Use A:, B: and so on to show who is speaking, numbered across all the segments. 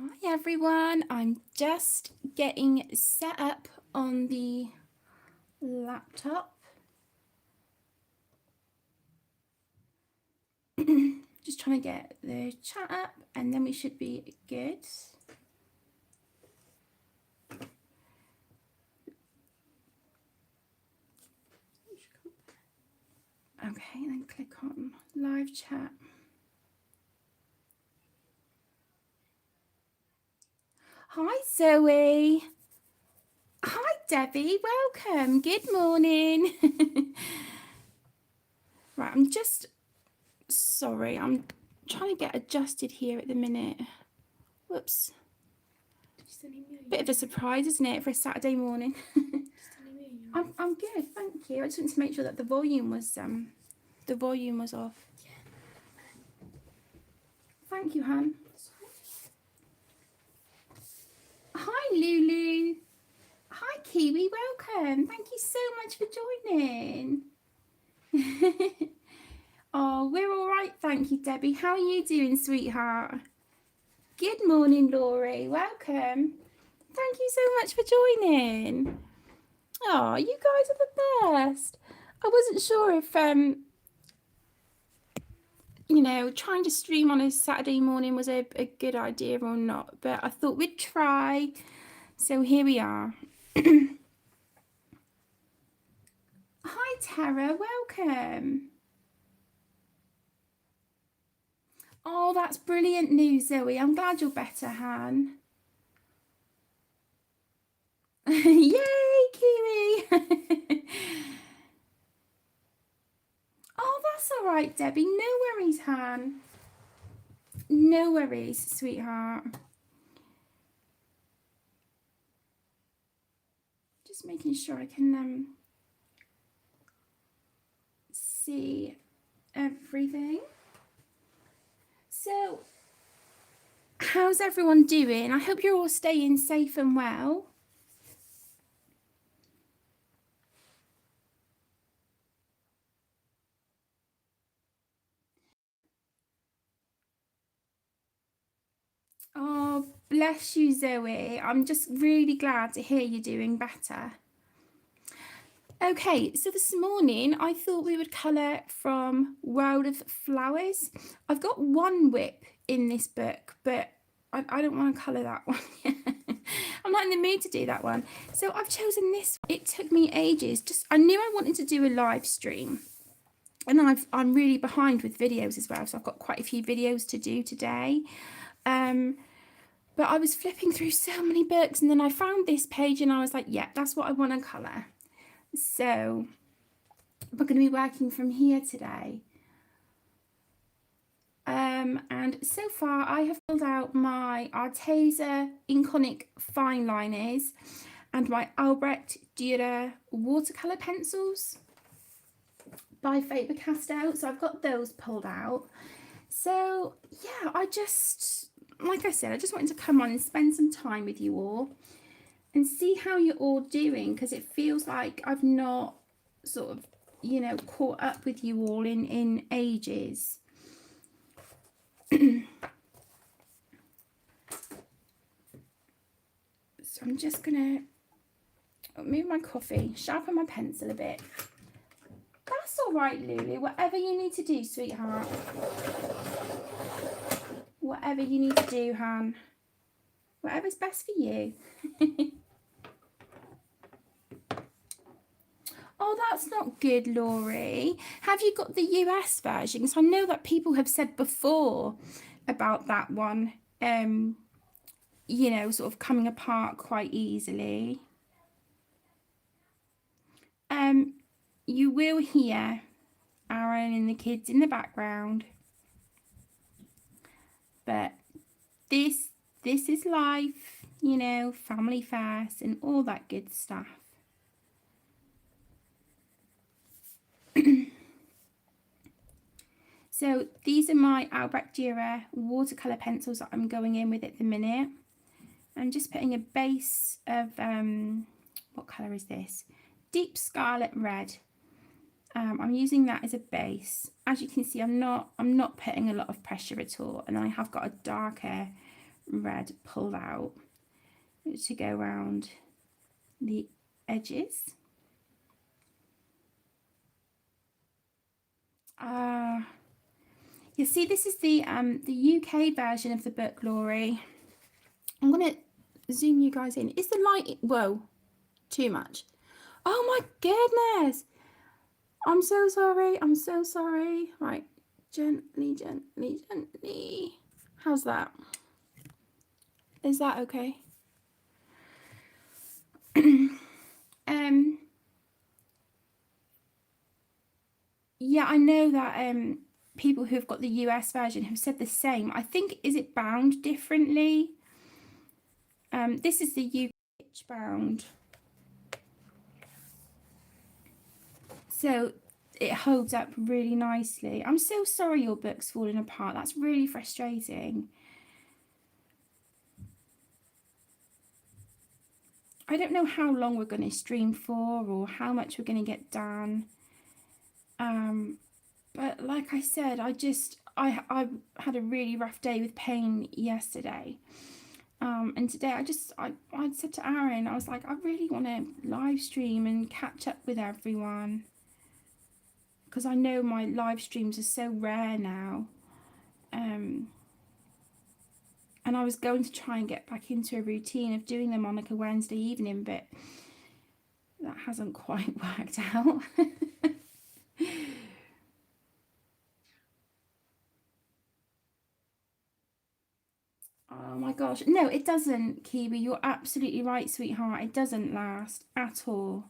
A: Hi everyone, I'm just getting set up on the laptop. Just trying to get the chat up and then we should be good. Okay, then click on live chat. Hi Zoe. Hi Debbie, welcome. Good morning. Right, I'm just sorry, I'm trying to get adjusted here at the minute. Whoops. Bit of a surprise, isn't it, for a Saturday morning? I'm good, thank you. I just wanted to make sure that the volume was off. Thank you, Han. Hi, Lulu. Hi, Kiwi. Welcome. Thank you so much for joining. Oh, we're all right, thank you, Debbie. How are you doing, sweetheart? Good morning, Laurie. Welcome. Thank you so much for joining. Oh, you guys are the best. I wasn't sure if you know, trying to stream on a Saturday morning was a good idea or not, but I thought we'd try. So here we are. Hi, Tara. Welcome. Oh, that's brilliant news, Zoe. I'm glad you're better, Han. Yay, Kiwi. Oh, that's all right, Debbie. No worries, Han. No worries, sweetheart. Just making sure I can see everything. So, how's everyone doing? I hope you're all staying safe and well. Oh, bless you, Zoe. I'm just really glad to hear you're doing better. Okay, so this morning I thought we would colour from World of Flowers. I've got one whip in this book, but I don't want to colour that one yet. I'm not in the mood to do that one. So I've chosen this. It took me ages. I knew I wanted to do a live stream. And I'm really behind with videos as well. So I've got quite a few videos to do today. But I was flipping through so many books and then I found this page and I was like, yeah, that's what I want to colour. So we're going to be working from here today. And so far I have filled out my Arteza Inconic fine liners and my Albrecht Dürer watercolour pencils by Faber-Castell. So I've got those pulled out. So yeah, like I said, I just wanted to come on and spend some time with you all and see how you're all doing, because it feels like I've not sort of, you know, caught up with you all in ages. So I'm just gonna move my coffee, sharpen my pencil a bit. That's all right, Lulu. Whatever you need to do, sweetheart. Whatever you need to do, Han. Whatever's best for you. Oh, that's not good, Laurie. Have you got the US version? Because I know that people have said before about that one, you know, sort of coming apart quite easily. You will hear Aaron and the kids in the background, but this is life, you know, family first and all that good stuff. So these are my Albrecht Dürer watercolour pencils that I'm going in with at the minute. I'm just putting a base of, what colour is this? Deep Scarlet Red. I'm using that as a base. As you can see, I'm not putting a lot of pressure at all, and I have got a darker red pull out to go around the edges. You see, this is the UK version of the book, Laurie. I'm gonna zoom you guys in. Is the light, whoa, too much? Oh my goodness, I'm so sorry, I'm so sorry. Right, gently, gently, gently. How's that? Is that okay? Yeah, I know that people who've got the US version have said the same. I think, is it bound differently? This is the UK bound. So it holds up really nicely. I'm so sorry your book's falling apart. That's really frustrating. I don't know how long we're going to stream for or how much we're going to get done. But like I said, I had a really rough day with pain yesterday. And today I said to Aaron, I was like, I really want to live stream and catch up with everyone, because I know my live streams are so rare now. And I was going to try and get back into a routine of doing them on like a Wednesday evening, but that hasn't quite worked out. Oh my gosh. No, it doesn't, Kiwi. You're absolutely right, sweetheart. It doesn't last at all.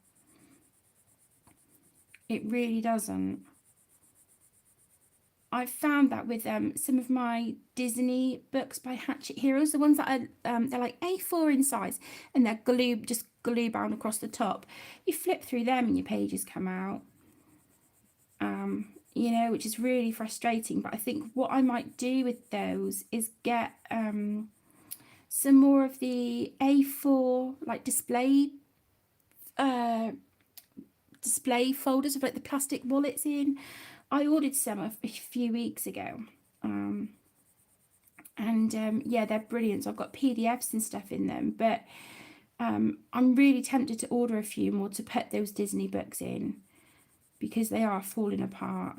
A: It really doesn't. I've found that with some of my Disney books by Hatchet Heroes, the ones that are they're like A4 in size and they're just glue bound across the top. You flip through them and your pages come out. You know, which is really frustrating. But I think what I might do with those is get some more of the A4 like display folders with like the plastic wallets in. I ordered some a few weeks ago. Yeah, they're brilliant. So I've got PDFs and stuff in them, but I'm really tempted to order a few more to put those Disney books in, because they are falling apart.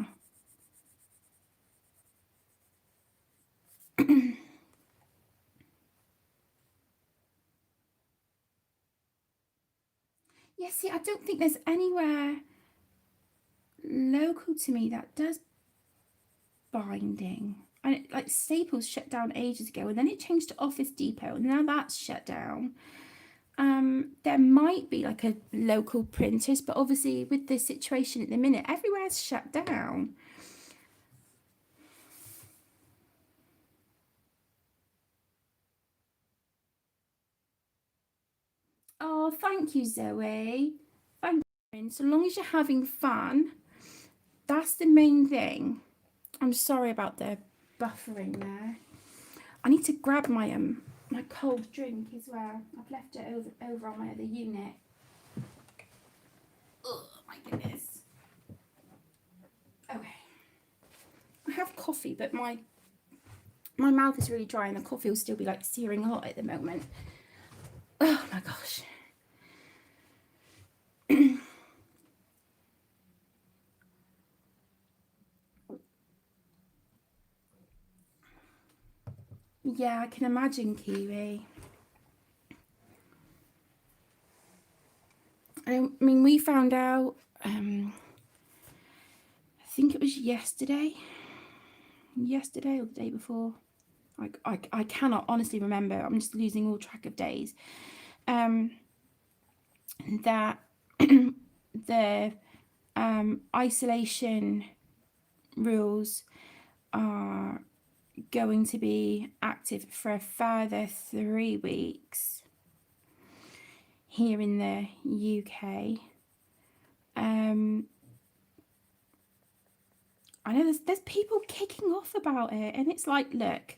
A: Yeah, see, I don't think there's anywhere local to me that does binding. And like Staples shut down ages ago, and then it changed to Office Depot, and now that's shut down. There might be like a local printers, but obviously with the situation at the minute, everywhere's shut down. Oh, thank you, Zoe. Thank you. So long as you're having fun, that's the main thing. I'm sorry about the buffering there. I need to grab my my cold drink as well. I've left it over on my other unit. Oh my goodness. Okay. I have coffee, but my mouth is really dry and the coffee will still be like searing hot at the moment. Oh my gosh. Yeah, I can imagine, Kiwi. I mean, we found out, I think it was yesterday or the day before. I cannot honestly remember. I'm just losing all track of days. That the isolation rules are going to be active for a further 3 weeks here in the UK. I know there's people kicking off about it, and it's like, look,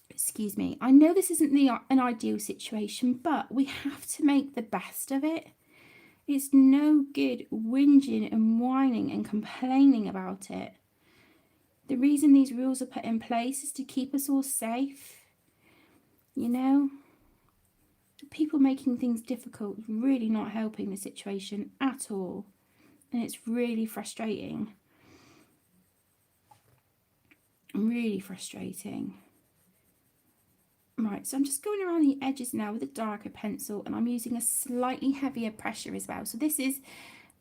A: excuse me, I know this isn't an ideal situation, but we have to make the best of it. It's no good whinging and whining and complaining about it. The reason these rules are put in place is to keep us all safe. You know, people making things difficult is really not helping the situation at all. And it's really frustrating. Really frustrating. Right, so I'm just going around the edges now with a darker pencil, and I'm using a slightly heavier pressure as well. So this is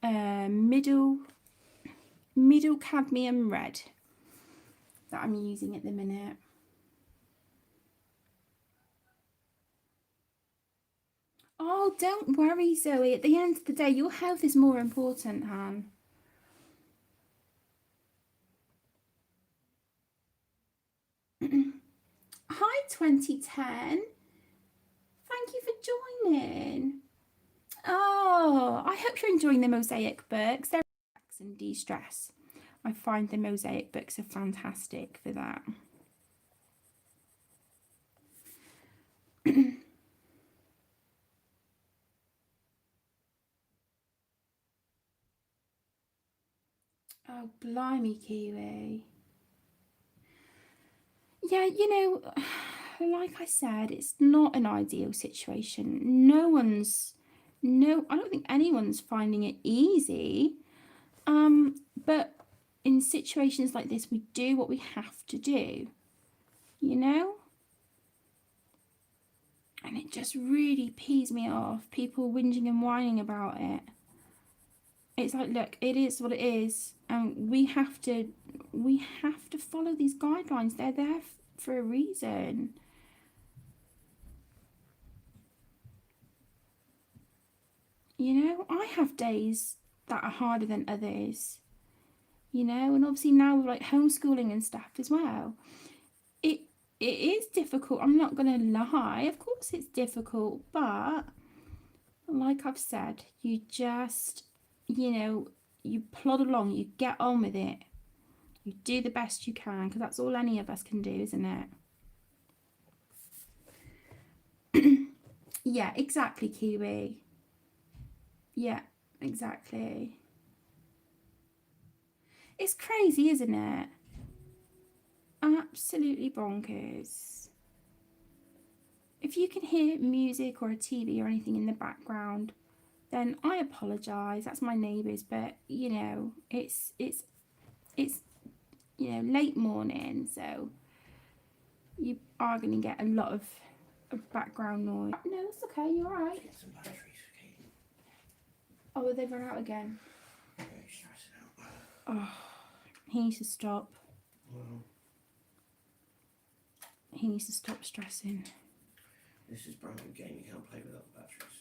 A: middle cadmium red that I'm using at the minute. Oh, don't worry, Zoe. At the end of the day, your health is more important, Han. Hi, 2010. Thank you for joining. Oh, I hope you're enjoying the mosaic books. They're relax and de-stress. I find the mosaic books are fantastic for that. Oh, blimey, Kiwi. Yeah, you know, like I said, it's not an ideal situation. I don't think anyone's finding it easy. But in situations like this, we do what we have to do, you know? And it just really pees me off, people whinging and whining about it. It's like, look, it is what it is, and we have to follow these guidelines. They're there for a reason. You know, I have days that are harder than others, you know, and obviously now with like homeschooling and stuff as well, it is difficult. I'm not gonna lie, of course it's difficult, but like I've said, you just, you know, you plod along, you get on with it, you do the best you can, because that's all any of us can do, isn't it? Yeah, exactly, Kiwi. Yeah, exactly. It's crazy, isn't it? Absolutely bonkers. If you can hear music or a TV or anything in the background, then I apologise. That's my neighbours, but you know, it's you know, late morning, so you are going to get a lot of background noise. No, it's okay. You're all right.
B: Get some batteries, okay?
A: Oh, they've run out again.
B: Very stressing out.
A: Oh, he needs to stop.
B: Well,
A: He needs to stop stressing.
B: this is brand new game. You can't play without the batteries.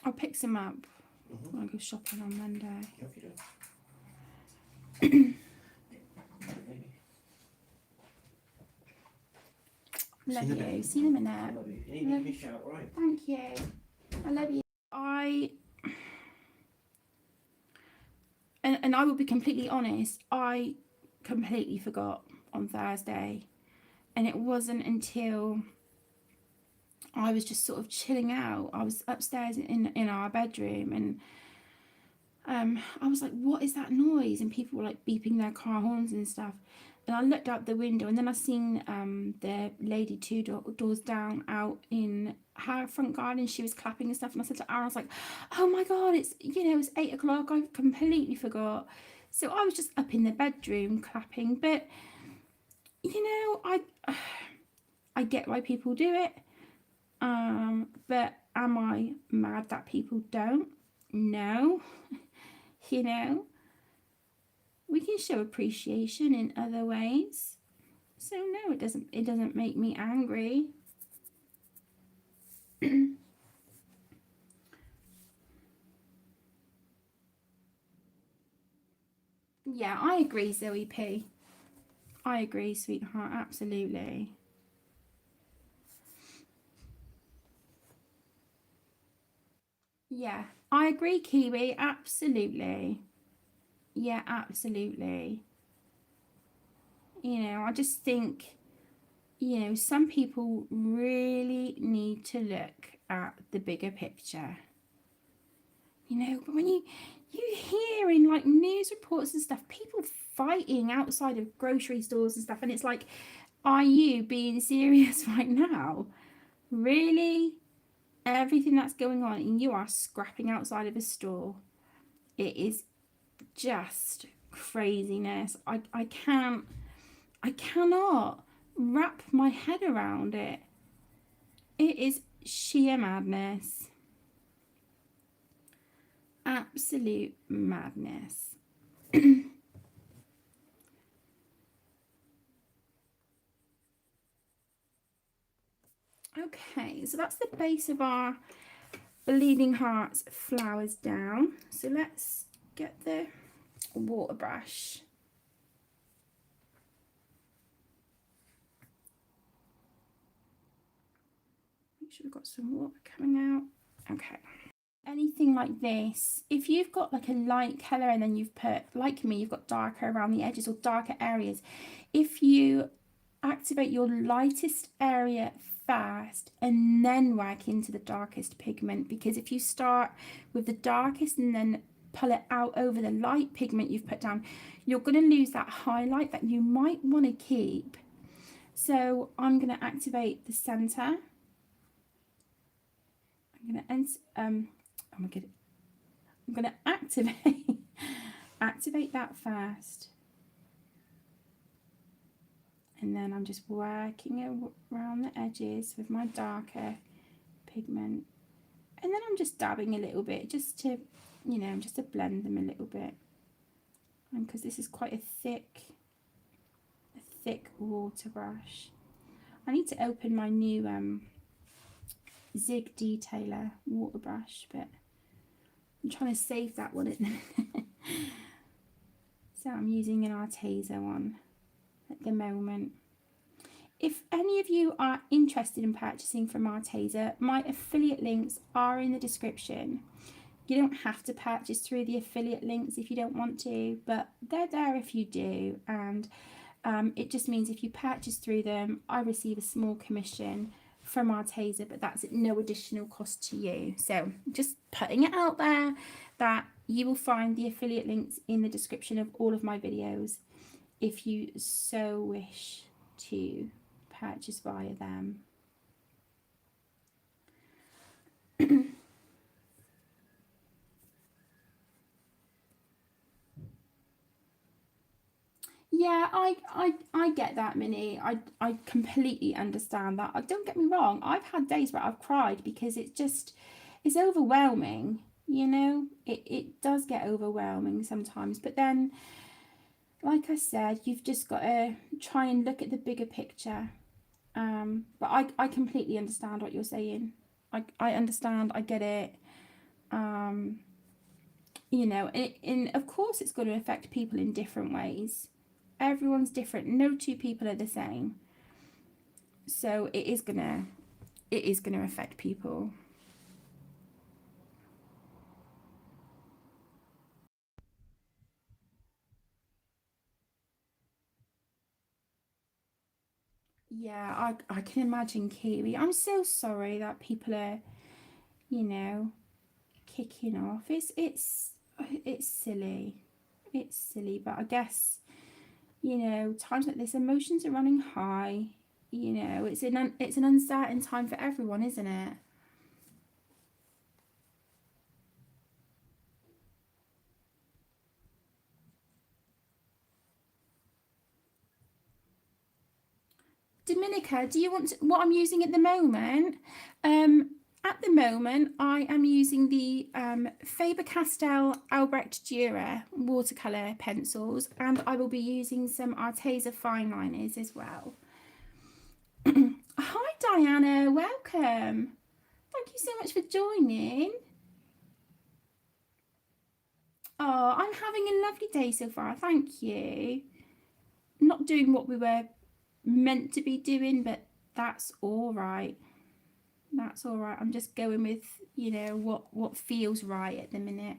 A: I'll pick some up when I go shopping on Monday.
B: Okay,
A: Love you. See you in a minute.
B: I love you. You need to give me a shout, right?
A: Thank you. I love you. And I will be completely honest, I completely forgot on Thursday. And it wasn't until I was just sort of chilling out. I was upstairs in our bedroom, and I was like, what is that noise? And people were like beeping their car horns and stuff. And I looked out the window, and then I seen the lady two doors down out in her front garden. She was clapping and stuff, and I said to Aaron, I was like, oh my god, it's, you know, it's 8 o'clock. I completely forgot. So I was just up in the bedroom clapping. But you know, I get why people do it. But am I mad that people don't? No. You know, we can show appreciation in other ways. So no, it doesn't make me angry. Yeah, I agree, Zoe P. I agree, sweetheart, absolutely. Yeah, I agree, Kiwi, absolutely. Yeah, absolutely. You know, I just think, you know, some people really need to look at the bigger picture. you know, but when you hear in like news reports and stuff, people fighting outside of grocery stores and stuff, and it's like, are you being serious right now? Really? Everything that's going on and you are scrapping outside of a store. It is just craziness. I cannot wrap my head around it. It is sheer madness. Absolute madness. Okay, so that's the base of our Bleeding Hearts flowers down. So let's get the water brush. Make sure we've got some water coming out. Okay. Anything like this, if you've got like a light colour and then you've put, like me, you've got darker around the edges or darker areas, if you activate your lightest area first and then work into the darkest pigment, because if you start with the darkest and then pull it out over the light pigment you've put down, you're going to lose that highlight that you might want to keep. So I'm going to activate the center. I'm going to activate that first, and then I'm just working around the edges with my darker pigment, and then I'm just dabbing a little bit just to, you know, just to blend them a little bit, and because this is quite a thick water brush. I need to open my new Zig Detailer water brush, but I'm trying to save that one at the minute. So I'm using an Arteza one at the moment. If any of you are interested in purchasing from Arteza, my affiliate links are in the description. You don't have to purchase through the affiliate links if you don't want to, but they're there if you do, and it just means if you purchase through them, I receive a small commission from Arteza, but that's at no additional cost to you. So just putting it out there that you will find the affiliate links in the description of all of my videos if you so wish to purchase via them. Yeah, I get that, Minnie. I completely understand that. Don't get me wrong. I've had days where I've cried because it's overwhelming. You know, it does get overwhelming sometimes. But then, like I said, you've just got to try and look at the bigger picture. But I completely understand what you're saying. I understand. I get it. You know, and of course it's going to affect people in different ways. Everyone's different. No two people are the same. So it is gonna affect people. Yeah, I can imagine, Kiwi. I'm so sorry that people are, you know, kicking off. It's silly. It's silly, but I guess, you know, times like this, emotions are running high. You know, it's an uncertain time for everyone, isn't it? Dominica, do you want what I'm using at the moment? At the moment, I am using the Faber-Castell Albrecht Dürer watercolour pencils, and I will be using some Arteza fine liners as well. Hi, Diana. Welcome. Thank you so much for joining. Oh, I'm having a lovely day so far. Thank you. Not doing what we were meant to be doing, but that's all right. That's all right. I'm just going with, you know, what feels right at the minute.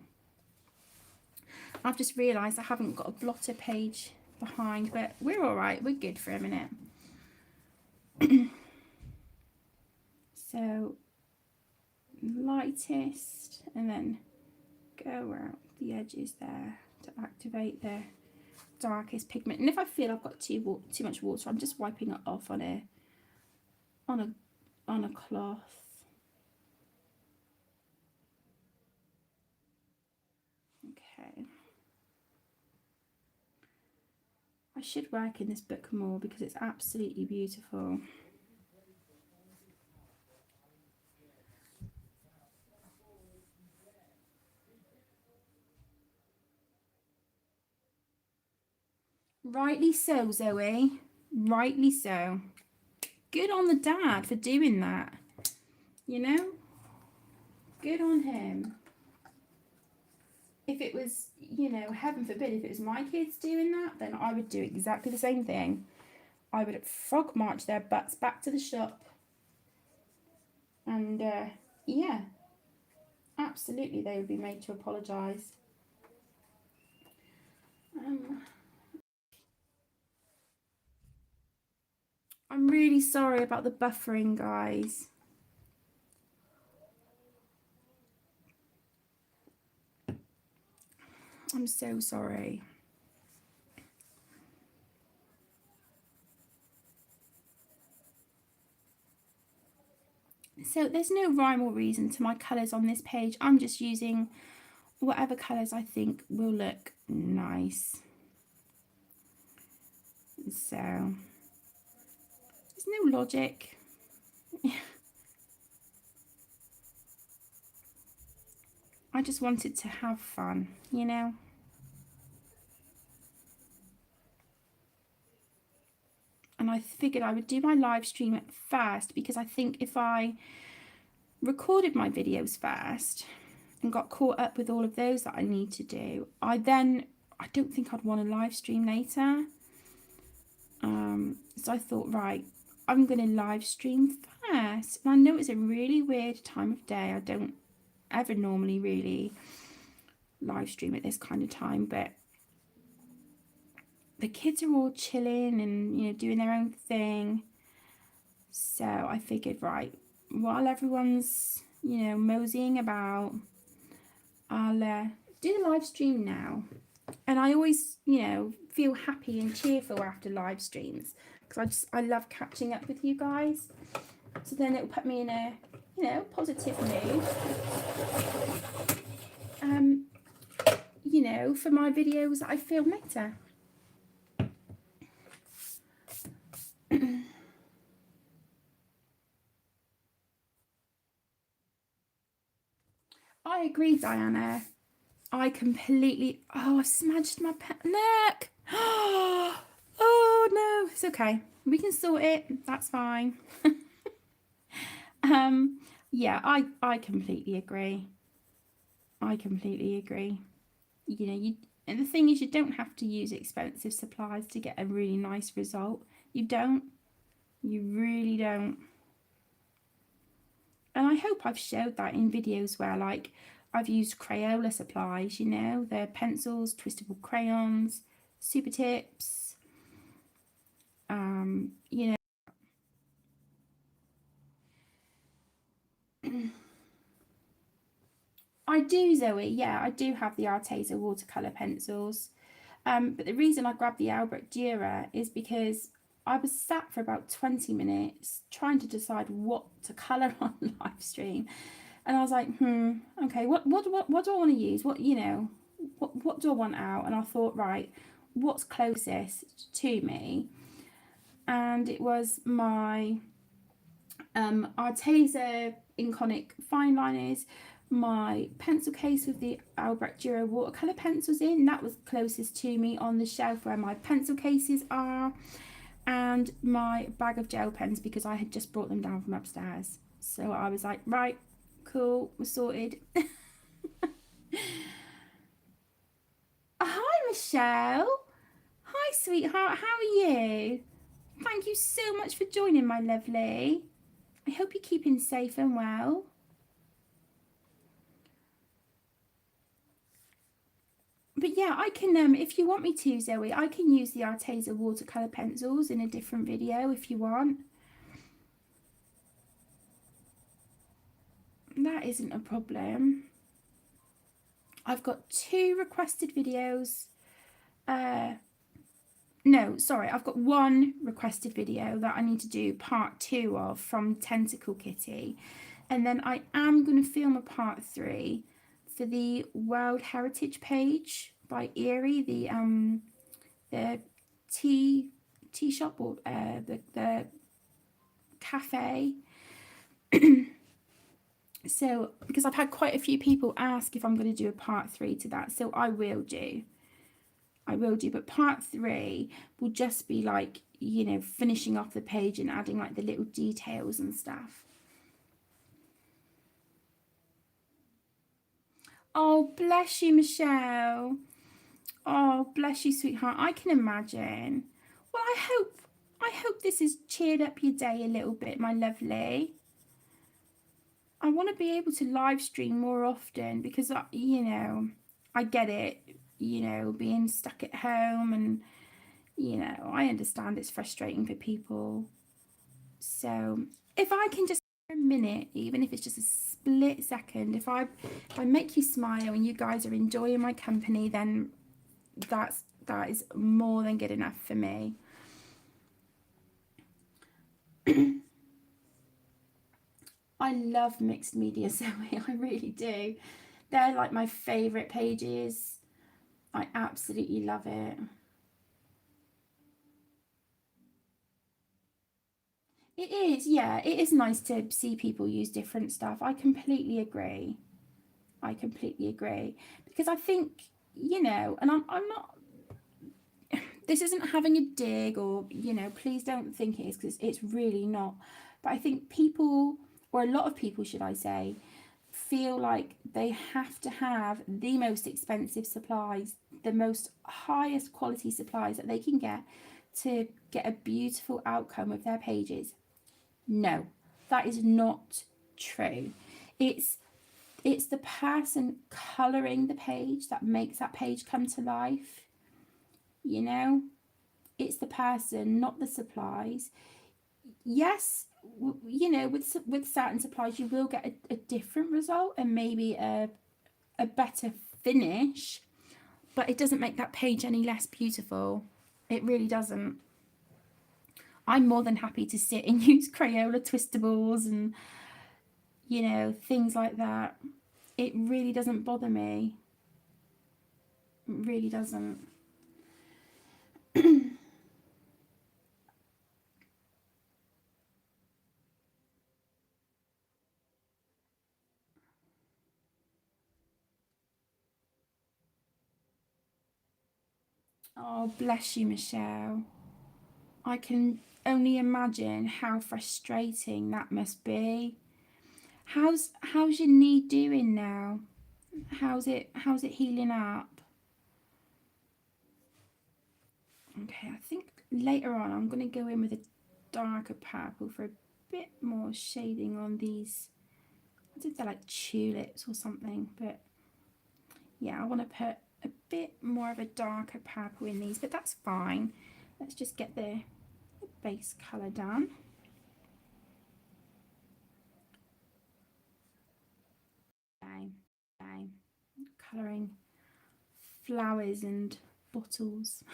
A: I've just realised I haven't got a blotter page behind, but we're all right. We're good for a minute. So lightest, and then go around the edges there to activate the darkest pigment. And if I feel I've got too much water, I'm just wiping it off on a cloth. Okay. I should work in this book more because it's absolutely beautiful. Rightly so, Zoe. Rightly so. Good on the dad for doing that. You know? Good on him. If it was, you know, heaven forbid, if it was my kids doing that, then I would do exactly the same thing. I would frog march their butts back to the shop. And, yeah, absolutely they would be made to apologise. I'm really sorry about the buffering, guys. I'm so sorry. So there's no rhyme or reason to my colours on this page. I'm just using whatever colours I think will look nice. So there's no logic. I just wanted to have fun, you know. And I figured I would do my live stream first because I think if I recorded my videos first and got caught up with all of those that I need to do, I don't think I'd want to live stream later. So I thought, right, I'm going to live stream first. And I know it's a really weird time of day. I don't ever normally really live stream at this kind of time, but the kids are all chilling and, you know, doing their own thing. So I figured, right, while everyone's, you know, moseying about, I'll do the live stream now. And I always, you know, feel happy and cheerful after live streams because I love catching up with you guys. So then it'll put me in a, you know, positive mood. You know, for my videos that I film later. I agree, Diana. I completely... Oh, I smudged my pen. Look! Oh, no. It's okay. We can sort it. That's fine. Yeah, I completely agree. I completely agree. You know, and the thing is, you don't have to use expensive supplies to get a really nice result. You don't. You really don't. And I hope I've showed that in videos where, like, I've used Crayola supplies, you know, the pencils, twistable crayons, super tips, you know. I do, Zoe, yeah, I do have the Arteza watercolour pencils. But the reason I grabbed the Albrecht Dürer is because I was sat for about 20 minutes trying to decide what to colour on live stream. And I was like, okay, what do I want to use? What, you know, what do I want out? And I thought, right, what's closest to me? And it was my Arteza Inconic fine liners, my pencil case with the Albrecht Dürer watercolour pencils in. That was closest to me on the shelf where my pencil cases are. And my bag of gel pens because I had just brought them down from upstairs. So I was like, right, cool, we're sorted. Hi, Michelle. Hi, sweetheart. How are you? Thank you so much for joining, my lovely. I hope you're keeping safe and well. But yeah, I can, if you want me to, Zoe, I can use the Arteza watercolour pencils in a different video if you want. That isn't a problem. I've got 2 requested videos. No, sorry, I've got 1 requested video that I need to do part 2 of from Tentacle Kitty. And then I am going to film a part 3 for the World Heritage page by Erie, the tea shop, or the cafe. So, because I've had quite a few people ask if I'm going to do a part 3 to that, so I will do, but part 3 will just be like, you know, finishing off the page and adding like the little details and stuff. Oh, bless you, Michelle. Oh, bless you, sweetheart. I can imagine. Well, I hope this has cheered up your day a little bit, my lovely. I want to be able to live stream more often because, you know, I get it, you know, being stuck at home, and, you know, I understand it's frustrating for people. So if I can just for a minute, even if it's just a split second, if I make you smile and you guys are enjoying my company, then that is more than good enough for me. I love mixed media sewing. I really do. They're like my favourite pages. I absolutely love it. It is, yeah. It is nice to see people use different stuff. I completely agree. Because I think, you know, and I'm not, this isn't having a dig, or, you know, please don't think it is, because it's really not. But I think people, or a lot of people, should I say, feel like they have to have the most expensive supplies, the most highest quality supplies that they can get to get a beautiful outcome with their pages. No, that is not true. It's the person colouring the page that makes that page come to life. You know, it's the person, not the supplies. Yes, you know, with certain supplies you will get a different result and maybe a better finish, but it doesn't make that page any less beautiful. It really doesn't. I'm more than happy to sit and use Crayola twistables and, you know, things like that. It really doesn't bother me. It really doesn't. Oh, bless you, Michelle. I can only imagine how frustrating that must be. How's your knee doing now? How's it healing up? Okay, I think later on I'm going to go in with a darker purple for a bit more shading on these. I think they're like tulips or something, but yeah, I want to put a bit more of a darker purple in these, but that's fine. Let's just get the base colour done. Okay. Colouring flowers and bottles.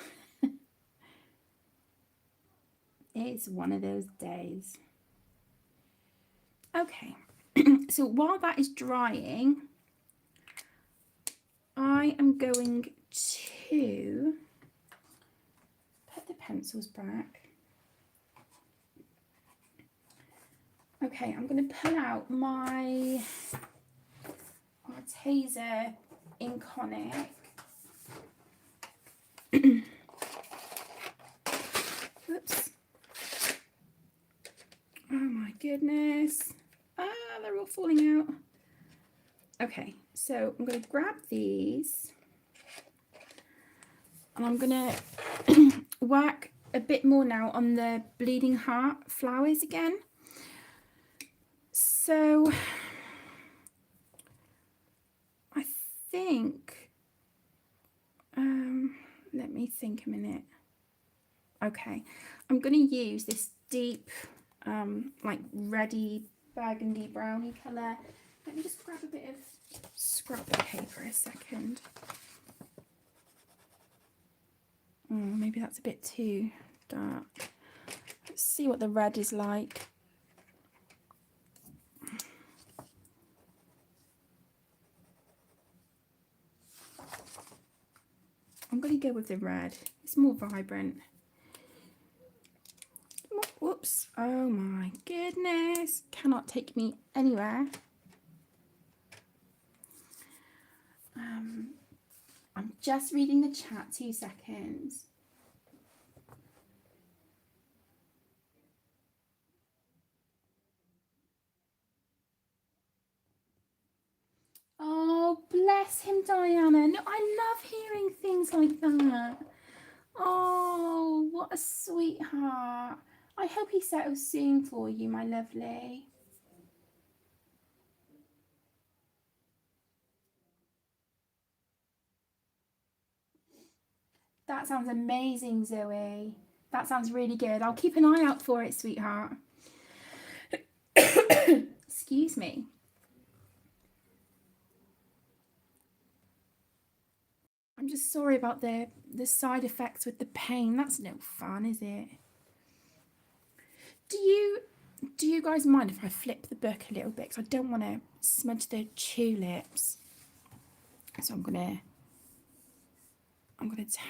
A: It's one of those days. Okay, so while that is drying, I am going to put the pencils back. Okay, I'm going to pull out my Arteza Inconic. Oops. Oh my goodness. They're all falling out. Okay, so I'm going to grab these and I'm going to work a bit more now on the bleeding heart flowers again. So I think, let me think a minute. Okay, I'm going to use this deep, like reddy burgundy browny colour. Let me just grab a bit of grab the paper a second. Oh, maybe that's a bit too dark. Let's see what the red is like. I'm going to go with the red. It's more vibrant. Whoops. Oh my goodness. Cannot take me anywhere. I'm just reading the chat, 2 seconds. Oh, bless him, Diana. No, I love hearing things like that. Oh, what a sweetheart. I hope he settles soon for you, my lovely. That sounds amazing, Zoe. That sounds really good. I'll keep an eye out for it, sweetheart. Excuse me. I'm just sorry about the side effects with the pain. That's no fun, is it? Do you guys mind if I flip the book a little bit? Because I don't want to smudge the tulips. So I'm gonna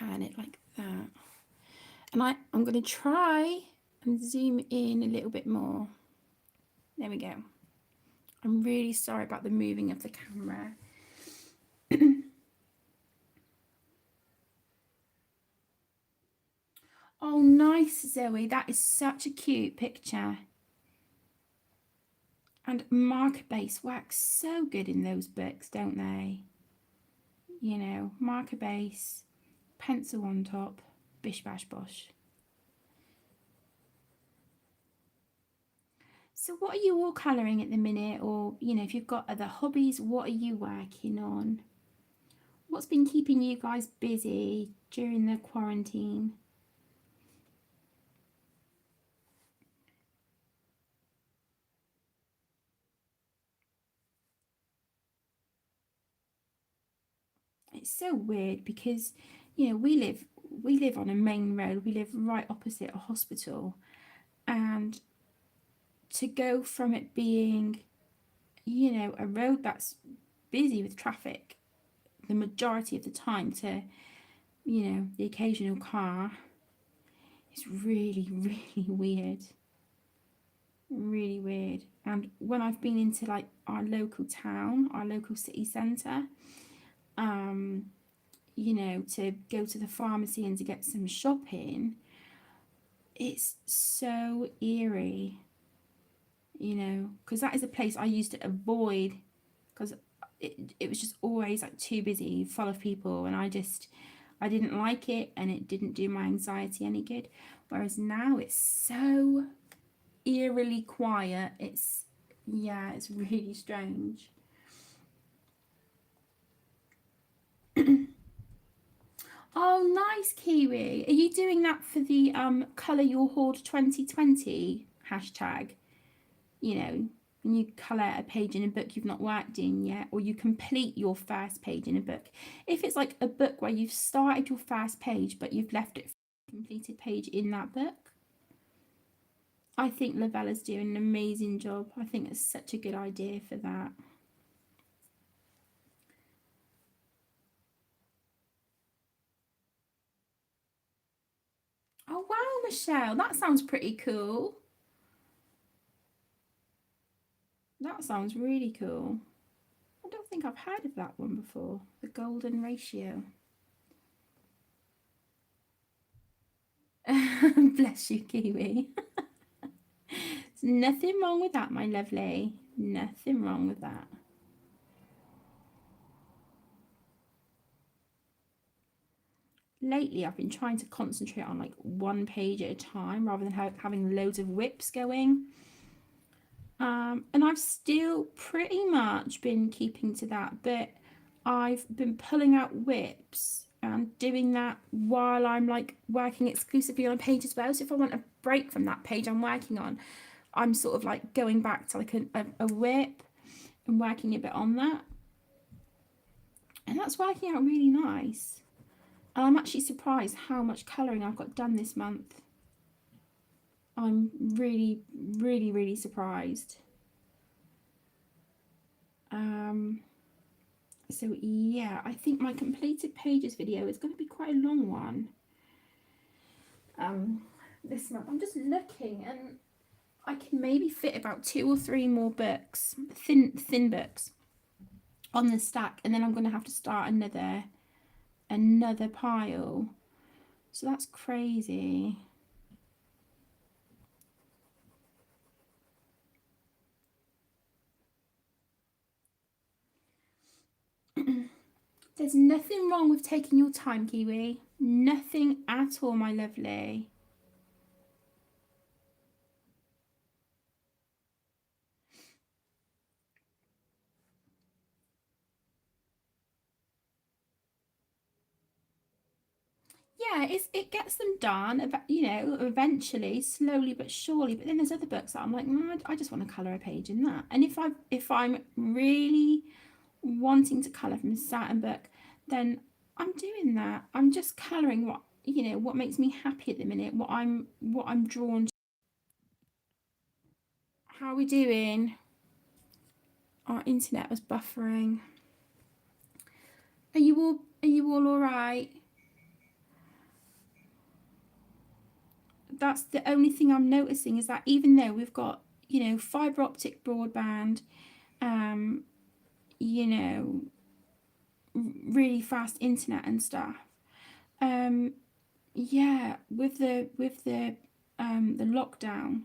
A: turn it like that. And I'm gonna try and zoom in a little bit more. There we go. I'm really sorry about the moving of the camera. Oh, nice, Zoe. That is such a cute picture. And marker base works so good in those books, don't they? You know, marker base, pencil on top, bish bash bosh. So what are you all colouring at the minute? Or, you know, if you've got other hobbies, what are you working on? What's been keeping you guys busy during the quarantine? It's so weird because, you know, we live on a main road. We live right opposite a hospital, and to go from it being, you know, a road that's busy with traffic the majority of the time to, you know, the occasional car, is really, really weird. Really weird. And when I've been into like our local town, our local city centre, you know, to go to the pharmacy and to get some shopping, it's so eerie, you know, because that is a place I used to avoid because it was just always like too busy, full of people, and I didn't like it, and it didn't do my anxiety any good. Whereas now it's so eerily quiet. It's really strange. Oh, nice, Kiwi. Are you doing that for the Colour Your Hoard 2020 hashtag? You know, when you colour a page in a book you've not worked in yet, or you complete your first page in a book. If it's like a book where you've started your first page but you've left it for a completed page in that book, I think Lavella's doing an amazing job. I think it's such a good idea for that. Oh wow, Michelle, that sounds pretty cool. That sounds really cool. I don't think I've heard of that one before. The golden ratio. Bless you, Kiwi. There's nothing wrong with that, my lovely. Nothing wrong with that. Lately, I've been trying to concentrate on like one page at a time rather than having loads of whips going. And I've still pretty much been keeping to that, but I've been pulling out whips and doing that while I'm like working exclusively on a page as well. So if I want a break from that page I'm working on, I'm sort of like going back to like a whip and working a bit on that. and that's working out really nice. And I'm actually surprised how much colouring I've got done this month. I'm really, really, really surprised. So yeah, I think my completed pages video is going to be quite a long one. This month I'm just looking, and I can maybe fit about 2 or 3 more books, thin books, on the stack, and then I'm going to have to start another pile. So that's crazy. There's nothing wrong with taking your time, Kiwi. Nothing at all, my lovely. Yeah, it gets them done, you know, eventually, slowly but surely. But then there's other books that I'm like, no, I just want to colour a page in that. And if I'm really wanting to colour from a certain book, then I'm doing that. I'm just colouring what, you know, what makes me happy at the minute, what I'm drawn to. How are we doing? Our internet was buffering. Are you all right? That's the only thing I'm noticing, is that even though we've got, you know, fibre optic broadband, you know, really fast internet and stuff, yeah, with the lockdown,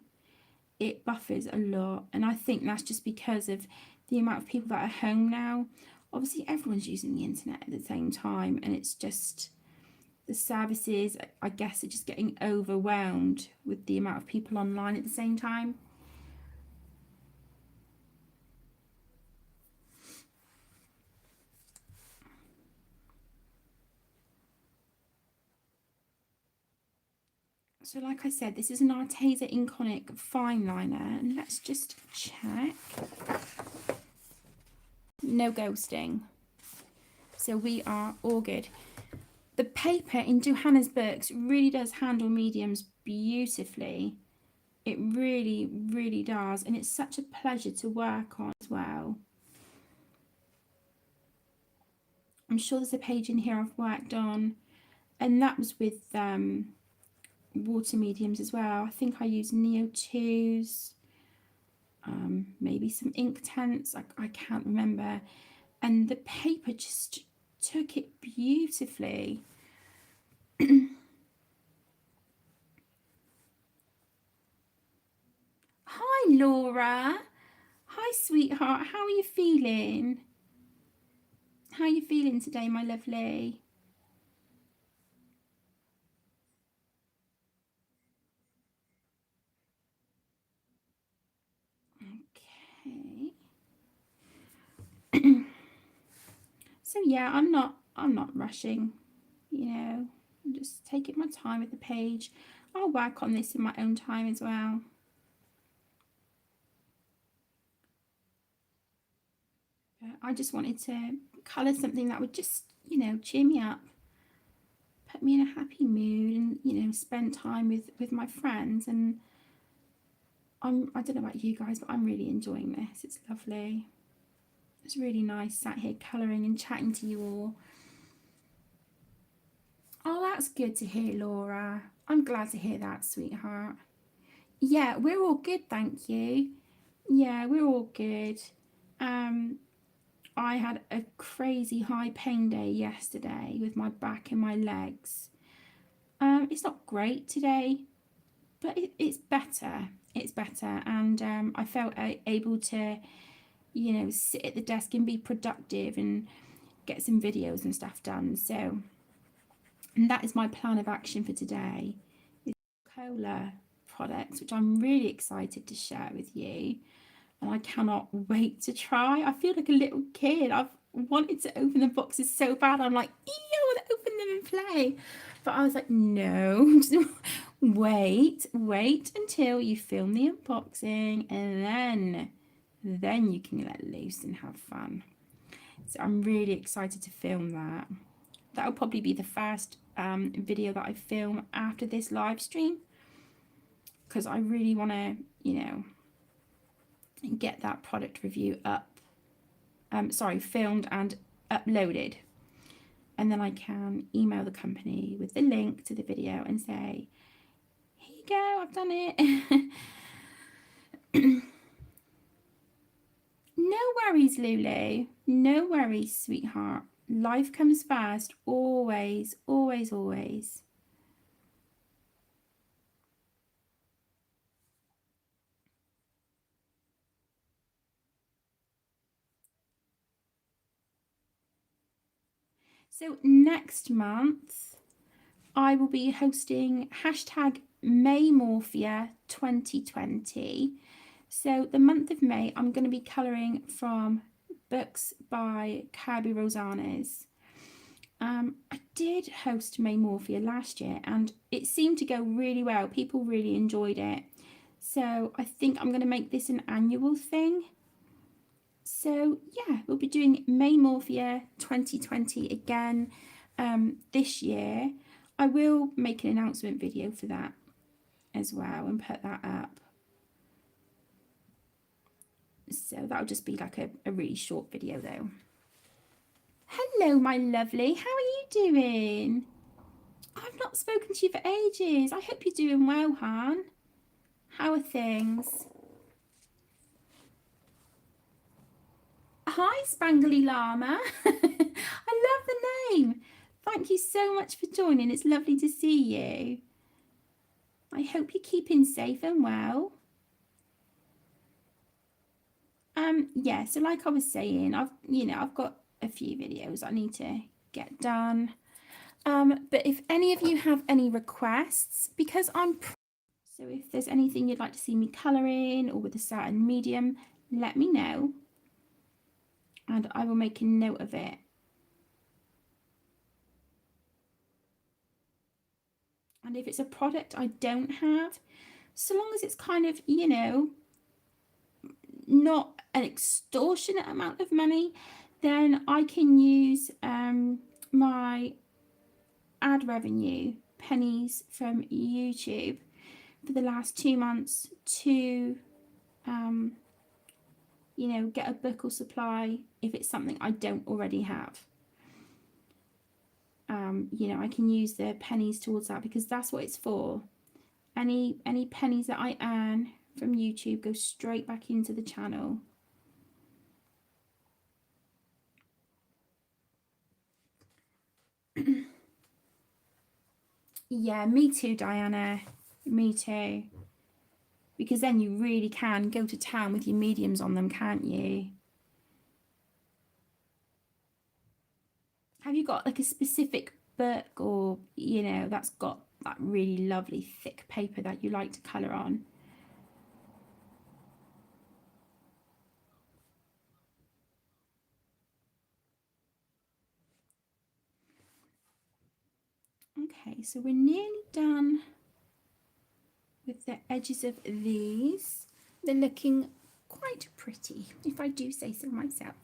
A: it buffers a lot, and I think that's just because of the amount of people that are home now. Obviously everyone's using the internet at the same time, and it's just the services, I guess, are just getting overwhelmed with the amount of people online at the same time. So like I said, this is an Arteza Inconic fine liner, and let's just check. No ghosting. So we are all good. The paper in Johanna's books really does handle mediums beautifully. It really, really does. And it's such a pleasure to work on as well. I'm sure there's a page in here I've worked on, and that was with water mediums as well. I think I used Neo 2s, maybe some Inktense, I can't remember. And the paper just took it beautifully. Hi, Laura. Hi, sweetheart. How are you feeling? How are you feeling today, my lovely? Okay. So yeah, I'm not rushing, you know. I'm just taking my time with the page. I'll work on this in my own time as well. But I just wanted to colour something that would just, you know, cheer me up, put me in a happy mood, and, you know, spend time with my friends. And I don't know about you guys, but I'm really enjoying this. It's lovely. It's really nice sat here colouring and chatting to you all. Oh, that's good to hear, Laura. I'm glad to hear that, sweetheart. Yeah, we're all good, thank you. Yeah, we're all good. I had a crazy high pain day yesterday with my back and my legs. It's not great today, but it's better. It's better, and I felt able to, you know, sit at the desk and be productive and get some videos and stuff done. So, and that is my plan of action for today. Is Cola products, which I'm really excited to share with you, and I cannot wait to try. I feel like a little kid. I've wanted to open the boxes so bad. I'm like, I want to open them and play. But I was like, no, wait until you film the unboxing, and then you can let loose and have fun. So I'm really excited to film that. That'll probably be the first video that I film after this live stream, because I really want to, you know, get that product review up, filmed and uploaded. And then I can email the company with the link to the video and say, here you go, I've done it. No worries, Lulu. No worries, sweetheart. Life comes first. Always, always, always. So next month, I will be hosting hashtag Maymorphia 2020. So the month of May, I'm going to be colouring from books by Kirby Rosanes. I did host Maymorphia last year and it seemed to go really well. People really enjoyed it. So I think I'm going to make this an annual thing. So yeah, we'll be doing Maymorphia 2020 again this year. I will make an announcement video for that as well and put that up. So that'll just be like a really short video though. Hello, my lovely. How are you doing? I've not spoken to you for ages. I hope you're doing well, Han. How are things? Hi, Spangly Llama. I love the name. Thank you so much for joining. It's lovely to see you. I hope you're keeping safe and well. Yeah, so like I was saying, I've got a few videos I need to get done. But if any of you have any requests, because so if there's anything you'd like to see me colouring or with a certain medium, let me know and I will make a note of it. And if it's a product I don't have, so long as it's kind of, you know, not an extortionate amount of money, then I can use my ad revenue pennies from YouTube for the last 2 months to you know, get a book or supply if it's something I don't already have. You know, I can use the pennies towards that because that's what it's for. Any pennies that I earn from YouTube go straight back into the channel. Yeah, me too, Diana. Me too. Because then you really can go to town with your mediums on them, can't you? Have you got like a specific book or, you know, that's got that really lovely thick paper that you like to colour on? Okay, so we're nearly done with the edges of these. They're looking quite pretty, if I do say so myself.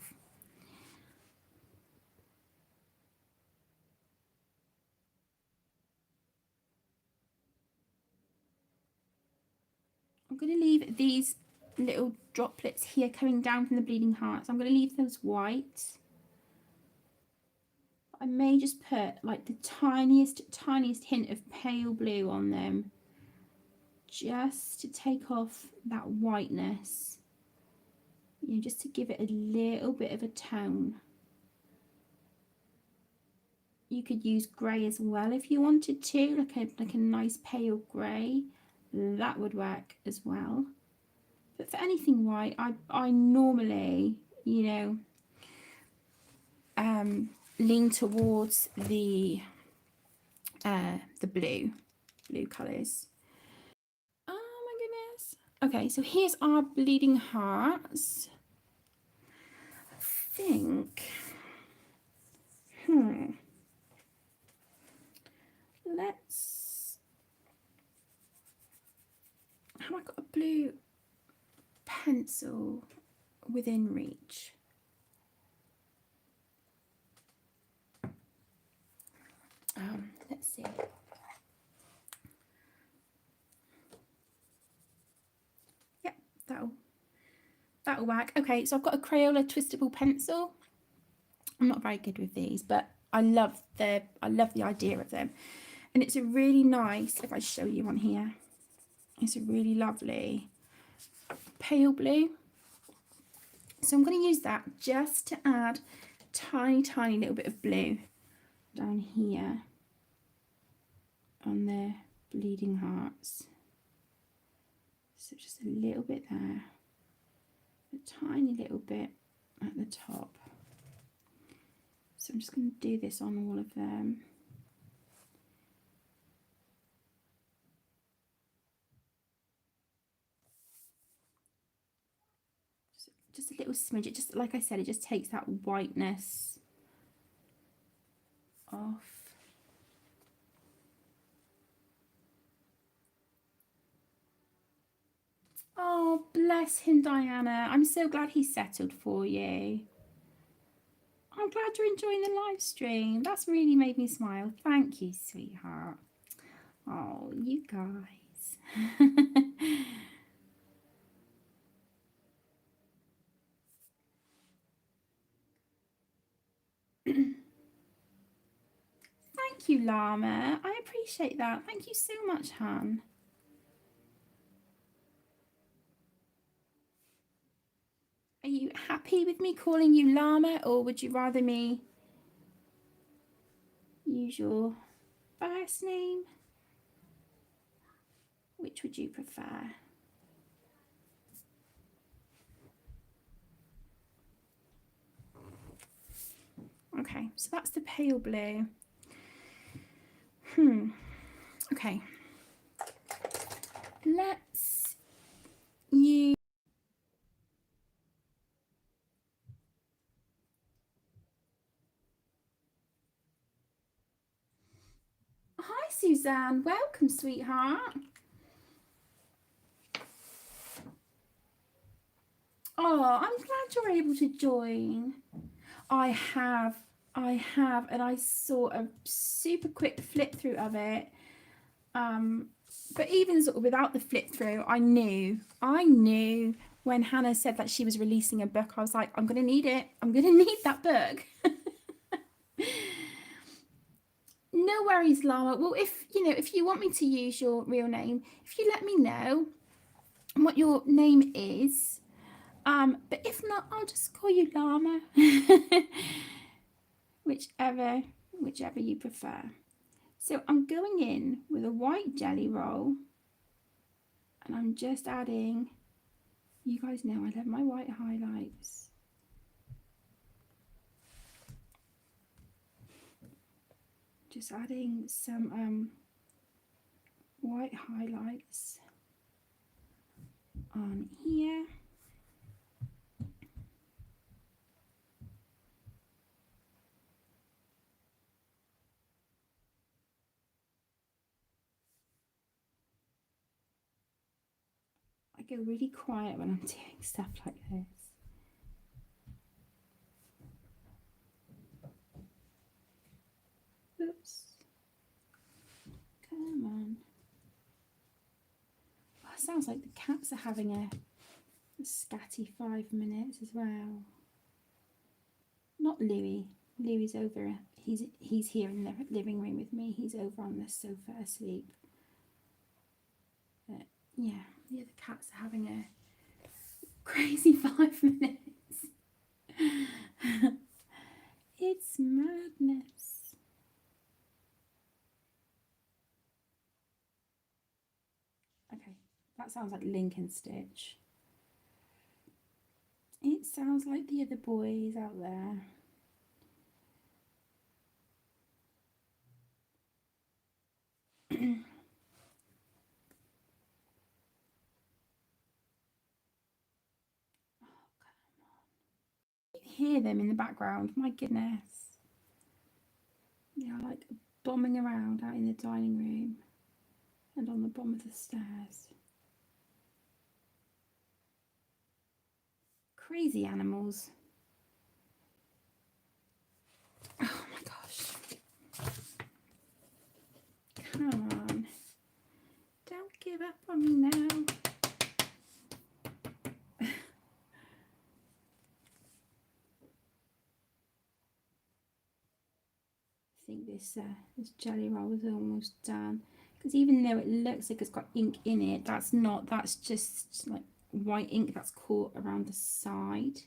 A: I'm going to leave these little droplets here coming down from the bleeding hearts. I'm going to leave those white. I may just put like the tiniest hint of pale blue on them, just to take off that whiteness, you know, just to give it a little bit of a tone. You could use grey as well if you wanted to, like a nice pale grey. That would work as well. But for anything white, I normally, you know, lean towards the blue colours. Oh my goodness. Okay, so here's our bleeding hearts. I think, have I got a blue pencil within reach? see. Yep, that'll work. Okay, so I've got a Crayola twistable pencil. I'm not very good with these, but I love the idea of them. And it's a really nice, if I show you one here, it's a really lovely pale blue. So I'm going to use that just to add tiny little bit of blue down here on the bleeding hearts. So just a little bit there, a tiny little bit at the top. So I'm just going to do this on all of them. Just a little smidge. It just, like I said, it just takes that whiteness off. Oh, bless him, Diana. I'm so glad he settled for you. I'm glad you're enjoying the live stream. That's really made me smile. Thank you, sweetheart. Oh, you guys. Thank you, Llama. I appreciate that. Thank you so much, Han. Are you happy with me calling you Llama, or would you rather me use your first name? Which would you prefer? Okay, so that's the pale blue. Okay. Let's use... Hi, Suzanne. Welcome, sweetheart. Oh, I'm glad you're able to join. I have, and I saw a super quick flip through of it. But even sort of without the flip through, I knew when Hannah said that she was releasing a book, I was like, I'm going to need it. I'm going to need that book. No worries, Llama. Well, if you want me to use your real name, if you let me know what your name is, but if not, I'll just call you Llama. whichever you prefer. So I'm going in with a white jelly roll, and I'm just adding, you guys know I love my white highlights. Just adding some white highlights on here. I go really quiet when I'm doing stuff like this. Oops. Come on. Oh, it sounds like the cats are having a scatty 5 minutes as well. Not Louis. Louis's over. He's here in the living room with me. He's over on the sofa asleep. But yeah, the other cats are having a crazy 5 minutes. It's madness. Okay, that sounds like Lincoln Stitch. It sounds like the other boys out there. Hear them in the background. My goodness. They are like bombing around out in the dining room and on the bottom of the stairs. Crazy animals. Oh my gosh. think this jelly roll is almost done, because even though it looks like it's got ink in it, that's not, that's just like white ink that's caught around the side.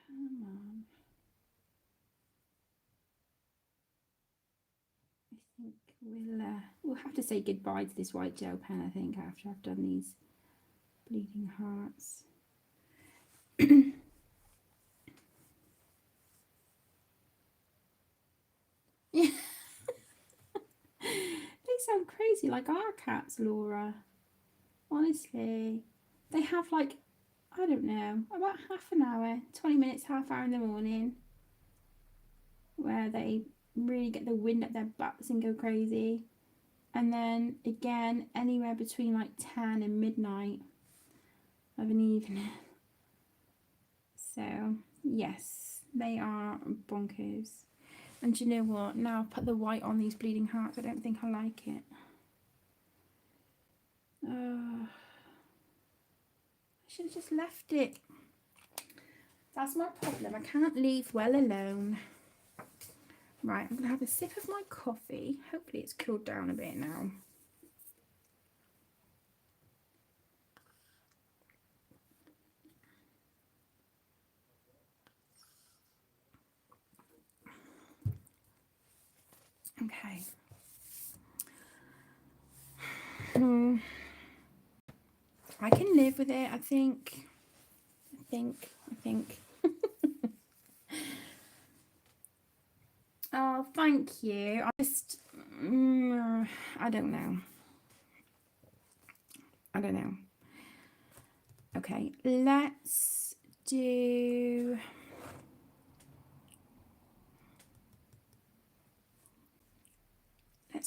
A: Come on. I think we'll have to say goodbye to this white gel pen, I think, after I've done these bleeding hearts. Yeah. They sound crazy, like our cats, Laura. Honestly, they have like, I don't know, about half an hour, 20 minutes, half hour in the morning, where they really get the wind at their butts and go crazy. And then again, anywhere between like 10 and midnight of an evening. So, yes, they are bonkers. And do you know what? Now I've put the white on these bleeding hearts, I don't think I like it. I should have just left it. That's my problem. I can't leave well alone. Right, I'm going to have a sip of my coffee. Hopefully it's cooled down a bit now. Okay. I can live with it, I think. Oh, thank you. I just, I don't know. Okay, let's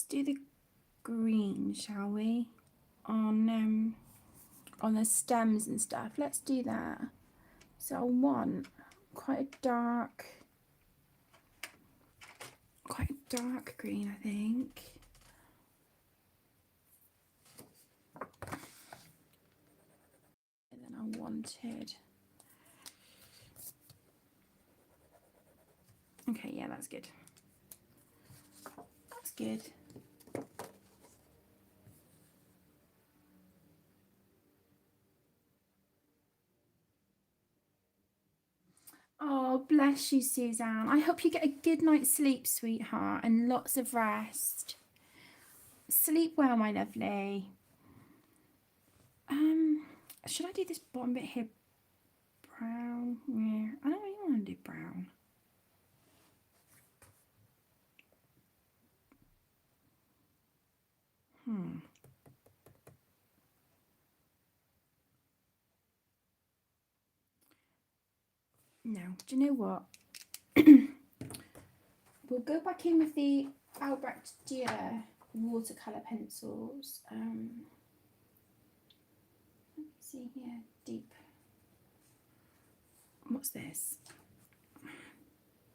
A: do the green, shall we? On the stems and stuff. Let's do that. So I want quite a dark green, I think. And then I wanted, okay, yeah, that's good. That's good. Oh, bless you, Suzanne. I hope you get a good night's sleep, sweetheart, and lots of rest. Sleep well, my lovely. Should I do this bottom bit here brown? Yeah, I don't really want to do brown. No, do you know what? We'll go back in with the Albrecht Dürer watercolour pencils. Let me see here, deep. What's this?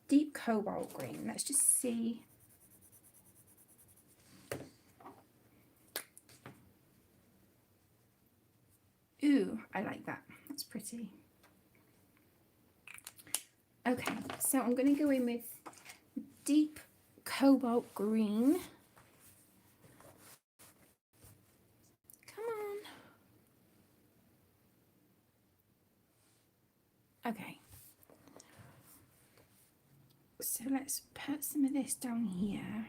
A: Deep cobalt green. Let's just see. Ooh, I like that. That's pretty. Okay, so I'm going to go in with deep cobalt green. Come on. Okay. So let's put some of this down here.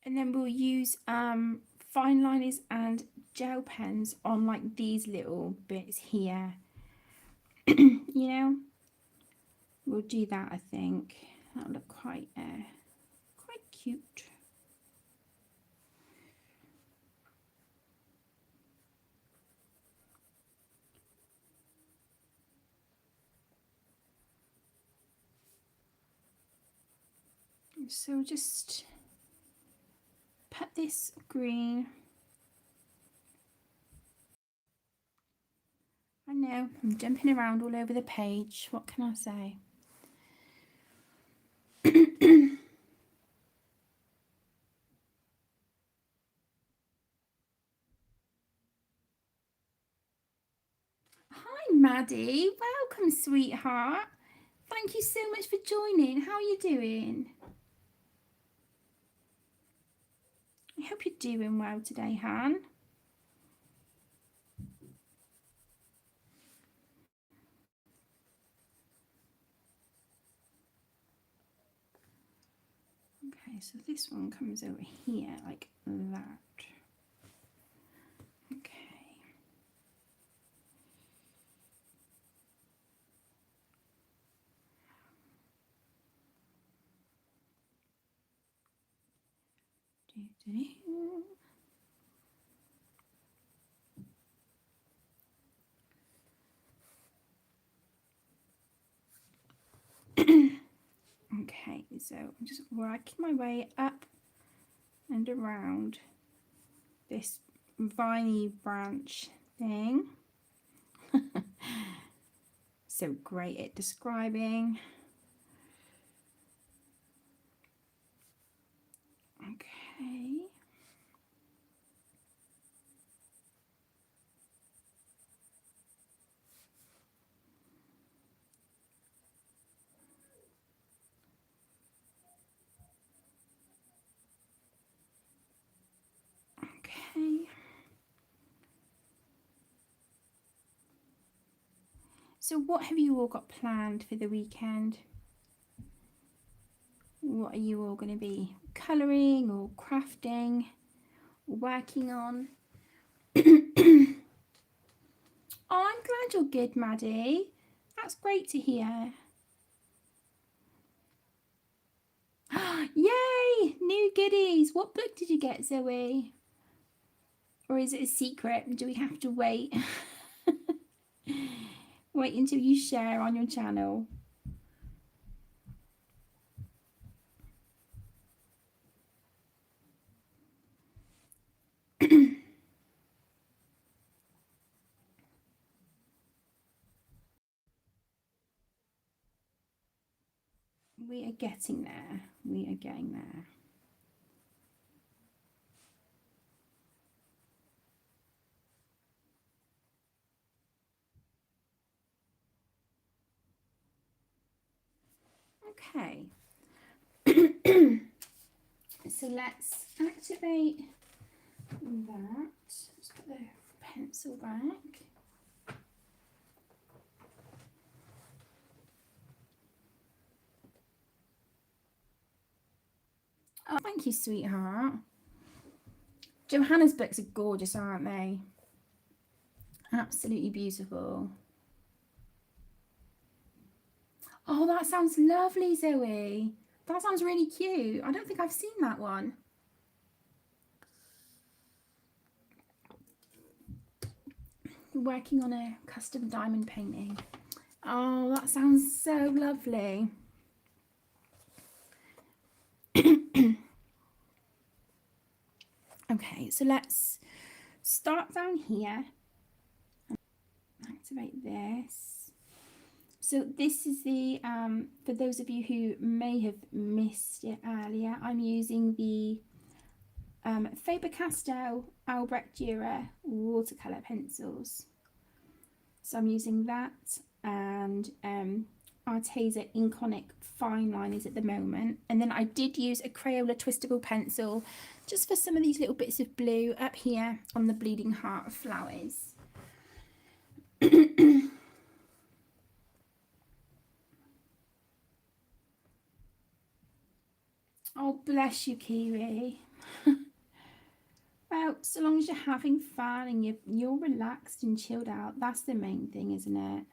A: And then we'll use fine liners and gel pens on like these little bits here. You know, we'll do that. I think that'll look quite cute. So just put this green. I know, I'm jumping around all over the page. What can I say? Hi, Maddie. Welcome, sweetheart. Thank you so much for joining. How are you doing? I hope you're doing well today, Han. Okay, so this one comes over here like that. Okay. Okay, so I'm just working my way up and around this viney branch thing. So great at describing. Okay. Okay. So what have you all got planned for the weekend? What are you all going to be colouring or crafting, working on? Oh, I'm glad you're good, Maddie. That's great to hear. Yay! New goodies. What book did you get, Zoe? Or is it a secret? Do we have to wait? Wait until you share on your channel. We are getting there. We are getting there. Okay. So let's activate that. Let's put the pencil back. Oh, thank you, sweetheart. Johanna's books are gorgeous, aren't they? Absolutely beautiful. Oh, that sounds lovely, Zoe. That sounds really cute. I don't think I've seen that one. Working on a custom diamond painting. Oh, that sounds so lovely. Okay, so let's start down here. Activate this. So this is the, for those of you who may have missed it earlier, I'm using the Faber-Castell Albrecht Dürer watercolour pencils. So I'm using that and Arteza Inconic fine liners at the moment. And then I did use a Crayola twistable pencil just for some of these little bits of blue up here on the bleeding heart flowers. Oh, bless you, Kiwi. Well, so long as you're having fun and you're relaxed and chilled out, that's the main thing, isn't it?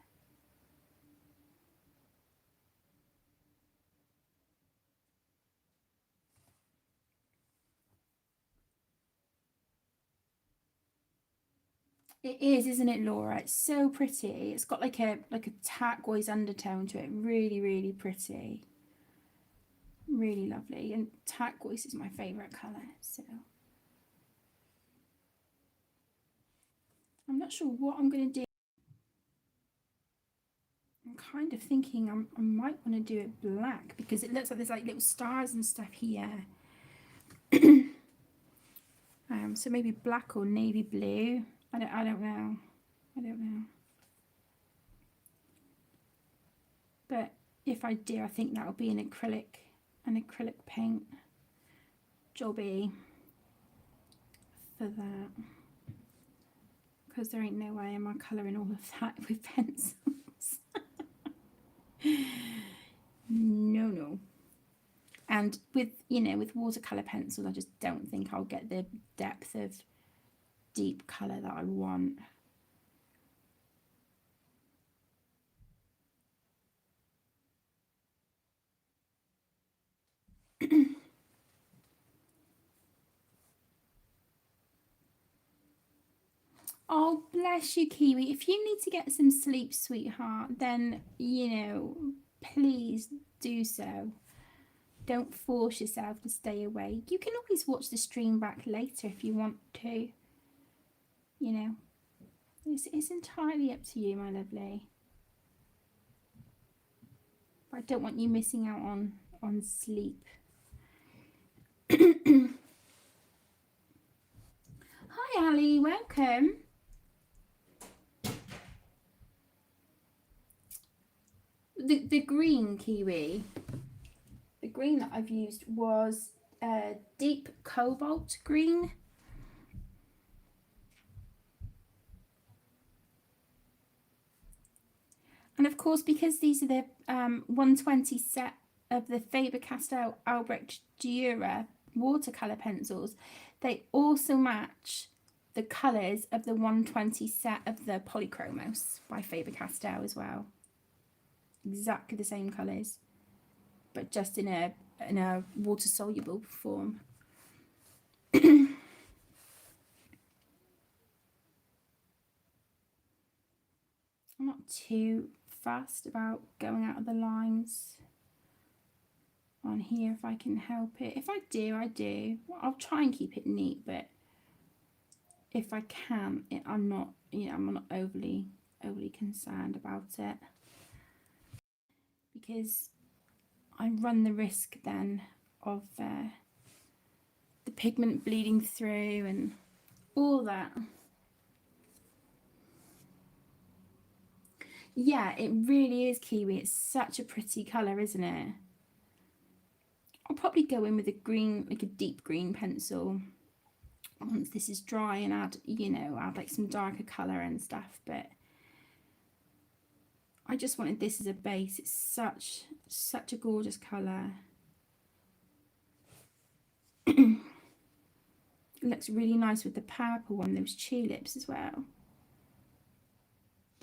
A: It is, isn't it, Laura? It's so pretty. It's got like a turquoise undertone to it. Really, really pretty. Really lovely. And turquoise is my favourite colour, so I'm not sure what I'm going to do. I'm kind of thinking I might want to do it black because it looks like there's like little stars and stuff here. So maybe black or navy blue. I don't know. I don't know. But if I do, I think that'll be an acrylic paint jobby for that. Because there ain't no way am I colouring all of that with pencils. No. And with, you know, with watercolour pencils, I just don't think I'll get the depth of deep colour that I want. Oh, bless you, Kiwi. If you need to get some sleep, sweetheart, then, you know, please do so. Don't force yourself to stay awake. You can always watch the stream back later if you want to. You know, it's entirely up to you, my lovely. But I don't want you missing out on sleep. Hi, Ali. Welcome. The green, Kiwi. The green that I've used was deep cobalt green. And of course, because these are the 120 set of the Faber-Castell Albrecht Dürer watercolour pencils, they also match the colours of the 120 set of the Polychromos by Faber-Castell as well. Exactly the same colours, but just in a water-soluble form. I'm not too fussed about going out of the lines on here if I can help it. If I do, I do. I'll try and keep it neat, but if I can, I'm not, you know, I'm not overly concerned about it, because I run the risk then of the pigment bleeding through and all that. Yeah, it really is, Kiwi. It's such a pretty colour, isn't it? I'll probably go in with a green, like a deep green pencil once this is dry, and add, you know, add like some darker colour and stuff. But I just wanted this as a base. It's such a gorgeous colour. It looks really nice with the purple on those tulips as well.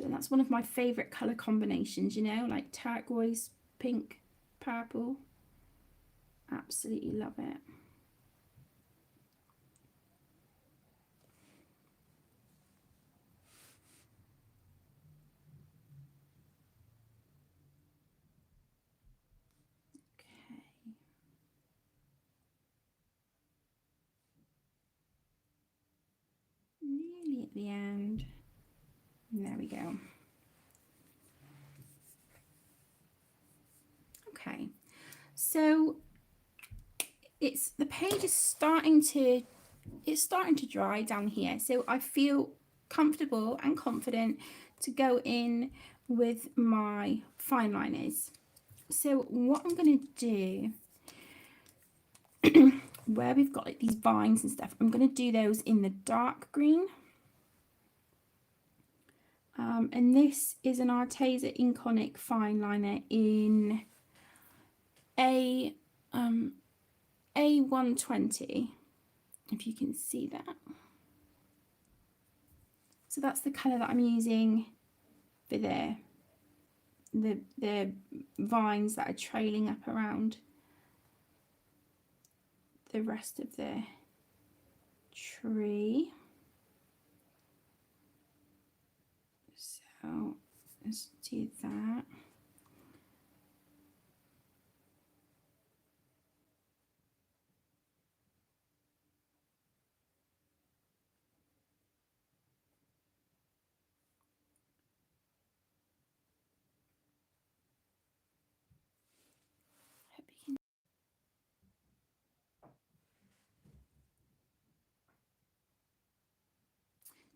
A: And that's one of my favourite colour combinations, you know, like turquoise, pink, purple. Absolutely love it. Okay. Nearly at the end. There we go. Okay, so the page is starting to dry down here, so I feel comfortable and confident to go in with my fine liners. So what I'm going to do, where we've got like these vines and stuff, I'm going to do those in the dark green. And this is an Arteza Inconic fine liner in A120, if you can see that. So that's the colour that I'm using for the vines that are trailing up around the rest of the tree. So let's do that.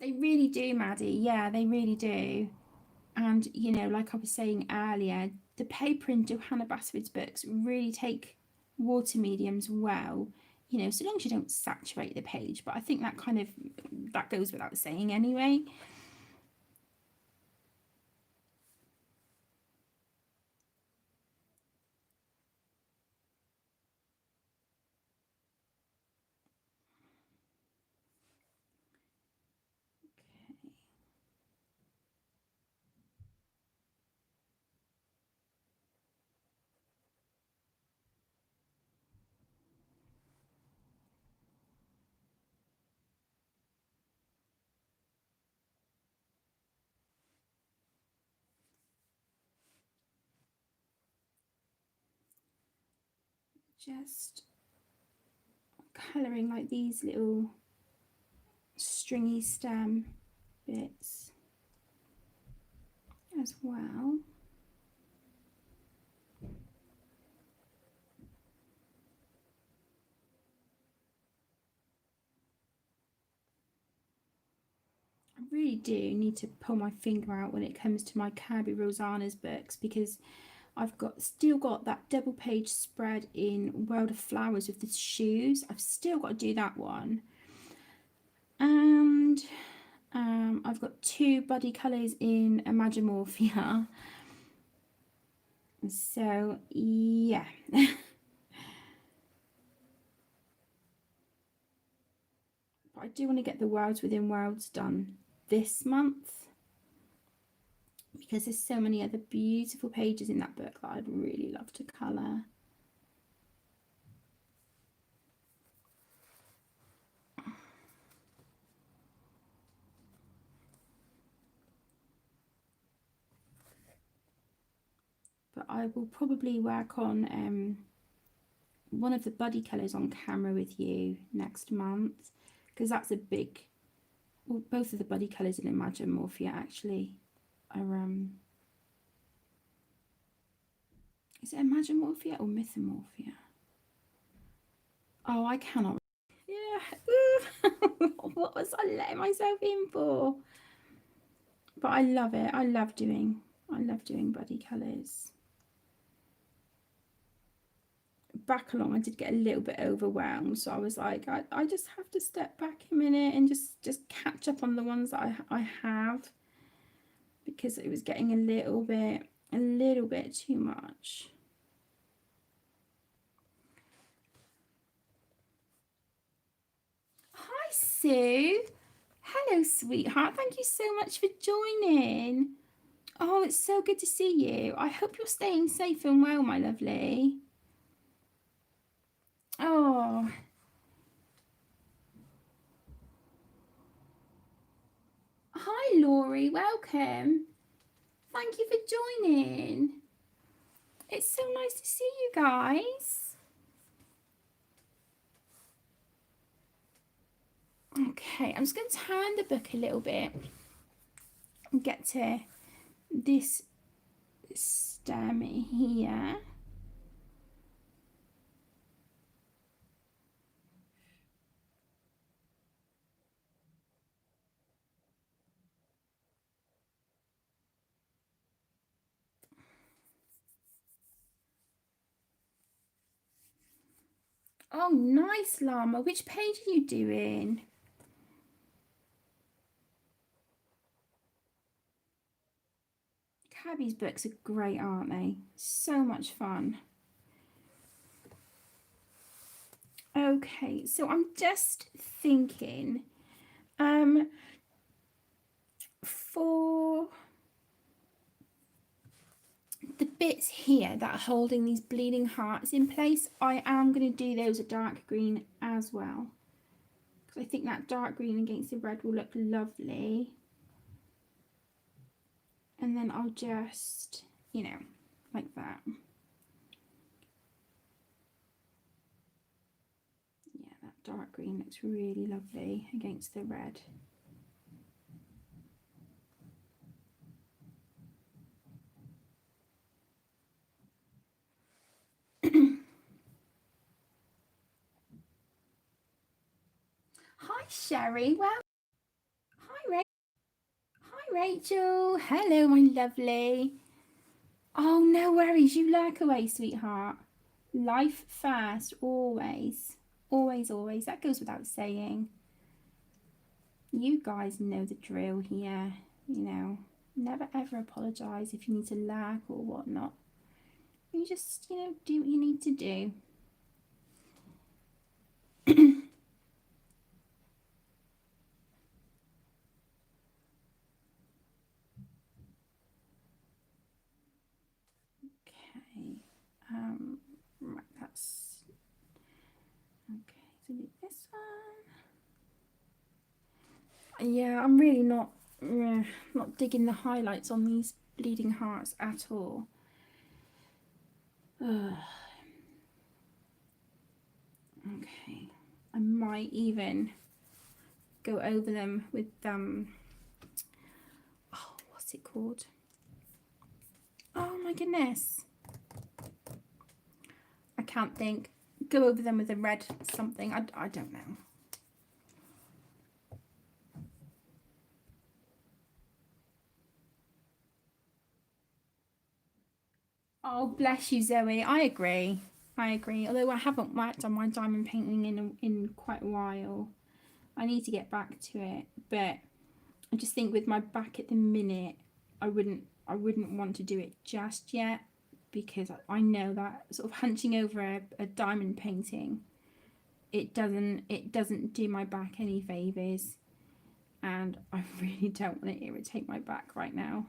A: They really do, Maddie. Yeah, they really do. And, you know, like I was saying earlier, the paper in Johanna Basford's books really take water mediums well, you know, so long as you don't saturate the page. But I think that kind of, that goes without saying anyway. Just colouring like these little stringy stem bits as well. I really do need to pull my finger out when it comes to my Kirby Rosanna's books, because I've still got that double page spread in World of Flowers with the shoes. I've still got to do that one. And I've got 2 buddy colours in Imagimorphia. So yeah. But I do want to get the Worlds Within Worlds done this month, because there's so many other beautiful pages in that book that I'd really love to colour. But I will probably work on one of the buddy colours on camera with you next month, because that's a big, well, both of the buddy colours in Imagimorphia actually are is it Imagimorphia or Mythomorphia? Oh, I cannot. Yeah. What was I letting myself in for? But I love it. I love doing buddy colours. Back along, I did get a little bit overwhelmed, so I was like, I just have to step back a minute and just catch up on the ones that I have, because it was getting a little bit too much. Hi Sue. Hello sweetheart, thank you so much for joining. Oh, it's so good to see you. I hope you're staying safe and well, my lovely. Oh, hi Laurie, welcome. Thank you for joining. It's so nice to see you guys. Okay, I'm just going to turn the book a little bit and get to this stem here. Oh, nice, Llama. Which page are you doing? Cabby's books are great, aren't they? So much fun. Okay, so I'm just thinking, for the bits here that are holding these bleeding hearts in place, I am going to do those a dark green as well, because I think that dark green against the red will look lovely. And then I'll just, you know, like that. Yeah, that dark green looks really lovely against the red. Hi Sherry, well, hi Rachel. Hello, my lovely. Oh, no worries. You lurk away, sweetheart. Life first, always. Always, always. That goes without saying. You guys know the drill here. You know, never ever apologise if you need to lurk or whatnot. You just, you know, do what you need to do. Okay. Right, that's okay. So do this one. Yeah, I'm really not digging the highlights on these bleeding hearts at all. Ugh. Okay, I might even go over them with oh, what's it called? Oh my goodness, I can't think. Go over them with a red something. I don't know. Oh, bless you, Zoe. I agree. Although I haven't worked on my diamond painting in quite a while. I need to get back to it, but I just think with my back at the minute, I wouldn't want to do it just yet, because I know that sort of hunching over a diamond painting, it doesn't do my back any favors, and I really don't want to irritate my back right now.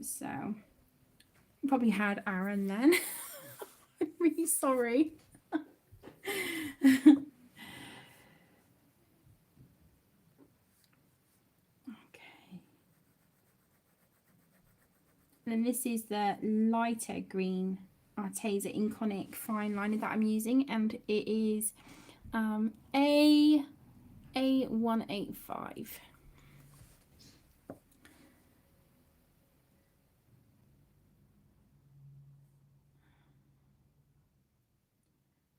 A: So I probably had Aaron then. I'm really sorry. Okay. And then this is the lighter green Arteza Inconic fine liner that I'm using, and it is A185.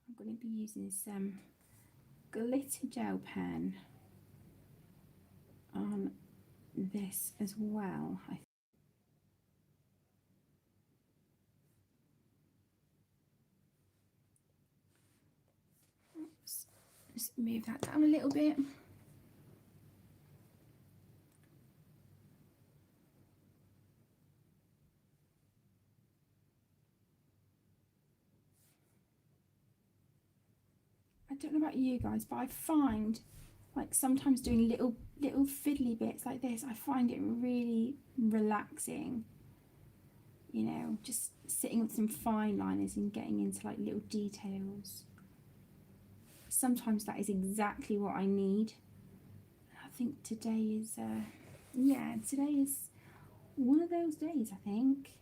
A: I'm going to be using some glitter gel pen on this as well. Oops. Just move that down a little bit. I don't know about you guys, but I find like sometimes doing little fiddly bits like this, I find it really relaxing. You know, just sitting with some fine liners and getting into like little details. Sometimes that is exactly what I need. I think today is today is one of those days, I think.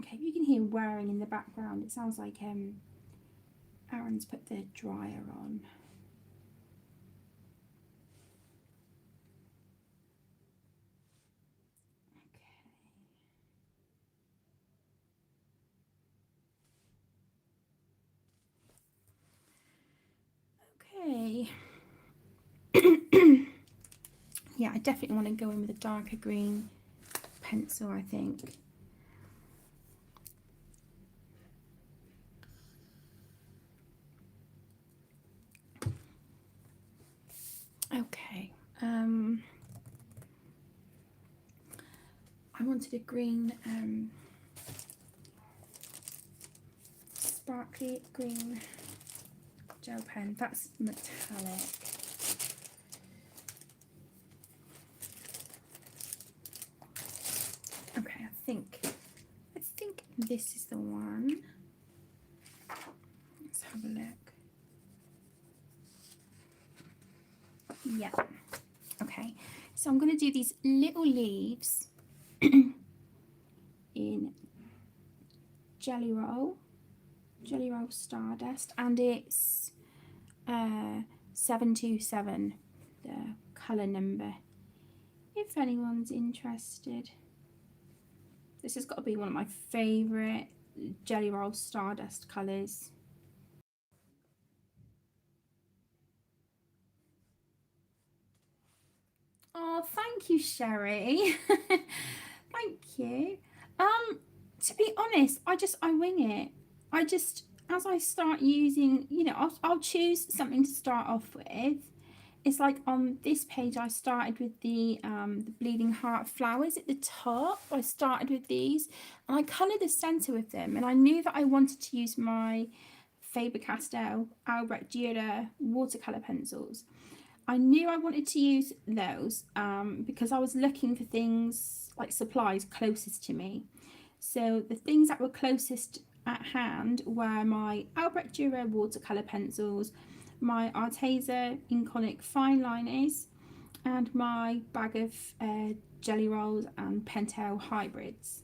A: Okay, you can hear whirring in the background. It sounds like Aaron's put the dryer on. Okay. Yeah, I definitely want to go in with a darker green pencil, I think. Okay. I wanted a green, sparkly green gel pen. That's metallic. Okay, I think this is the one. Let's have a look. Yeah. Okay, so I'm going to do these little leaves in Jelly Roll Stardust, and it's 727, the colour number, if anyone's interested. This has got to be one of my favourite Jelly Roll Stardust colours. Oh, thank you, Sherry. Thank you. To be honest, I wing it. As I start using, I'll choose something to start off with. It's like on this page, I started with the Bleeding Heart flowers at the top. I started with these, and I coloured the centre with them. And I knew that I wanted to use my Faber-Castell Albrecht Dürer watercolour pencils. I knew I wanted to use those because I was looking for things like supplies closest to me. So the things that were closest at hand were my Albrecht Dürer watercolour pencils, my Arteza Inconic fine liners, and my bag of Jelly Rolls and Pentel hybrids.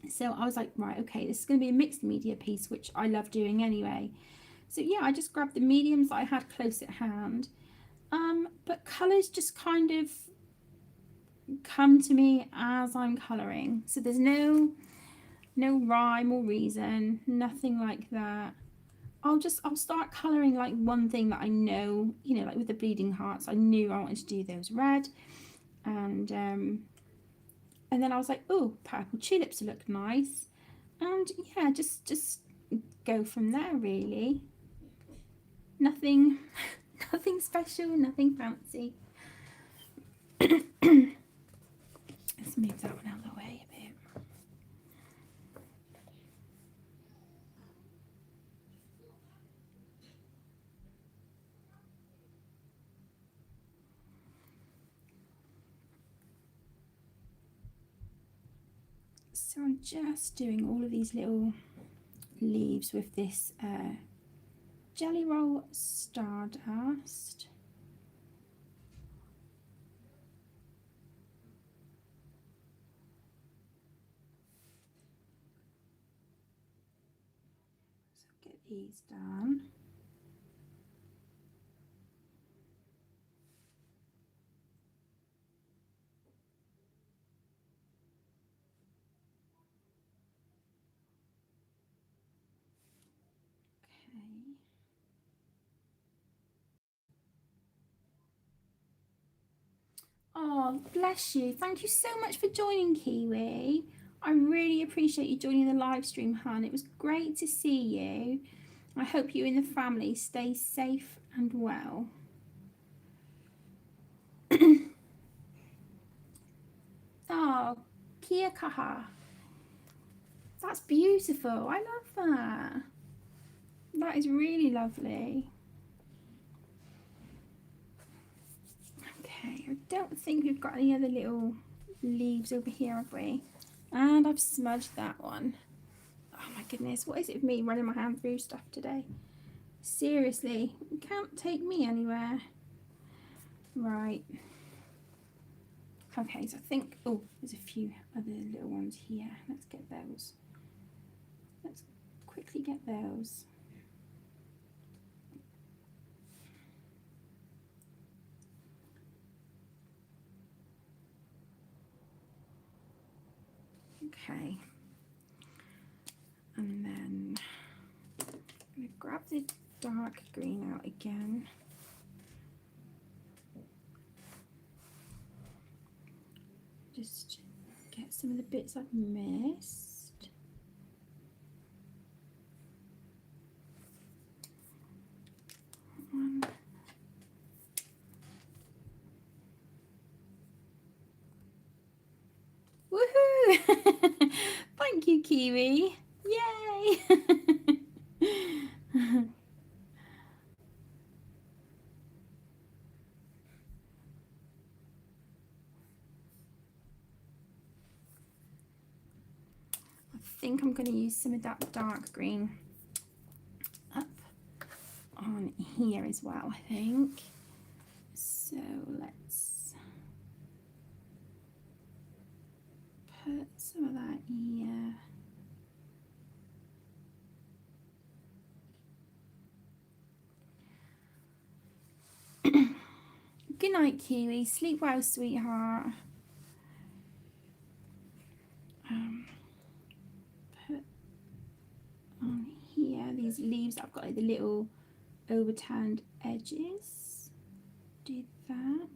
A: So I was like, right, okay, this is going to be a mixed media piece, which I love doing anyway. So yeah, I just grabbed the mediums that I had close at hand. But colours just kind of come to me as I'm colouring. So there's no rhyme or reason, nothing like that. I'll start colouring like one thing that I know, like with the Bleeding Hearts, I knew I wanted to do those red. And then I was like, oh, purple tulips look nice. And yeah, just go from there really. Nothing special, nothing fancy. Let's move that one out of the way a bit. So I'm just doing all of these little leaves with this Jelly Roll Stardust. So get these done. Okay. Oh, bless you. Thank you so much for joining, Kiwi. I really appreciate you joining the live stream, hun. It was great to see you. I hope you and the family stay safe and well. Oh, kia kaha. That's beautiful. I love that. That is really lovely. Okay, I don't think we've got any other little leaves over here, have we? And I've smudged that one. Oh my goodness, what is it with me running my hand through stuff today? Seriously, you can't take me anywhere. Right. Okay, so I think, oh, there's a few other little ones here. Let's get those. Let's quickly get those. Okay. And then I'm going to grab the dark green out again. Just get some of the bits I've missed. Woohoo! Thank you, Kiwi. Yay! I think I'm going to use some of that dark green up on here as well, I think. So let's put some of that here. Good night, Kiwi. Sleep well, sweetheart. these leaves, I've got like the little overturned edges. Do that.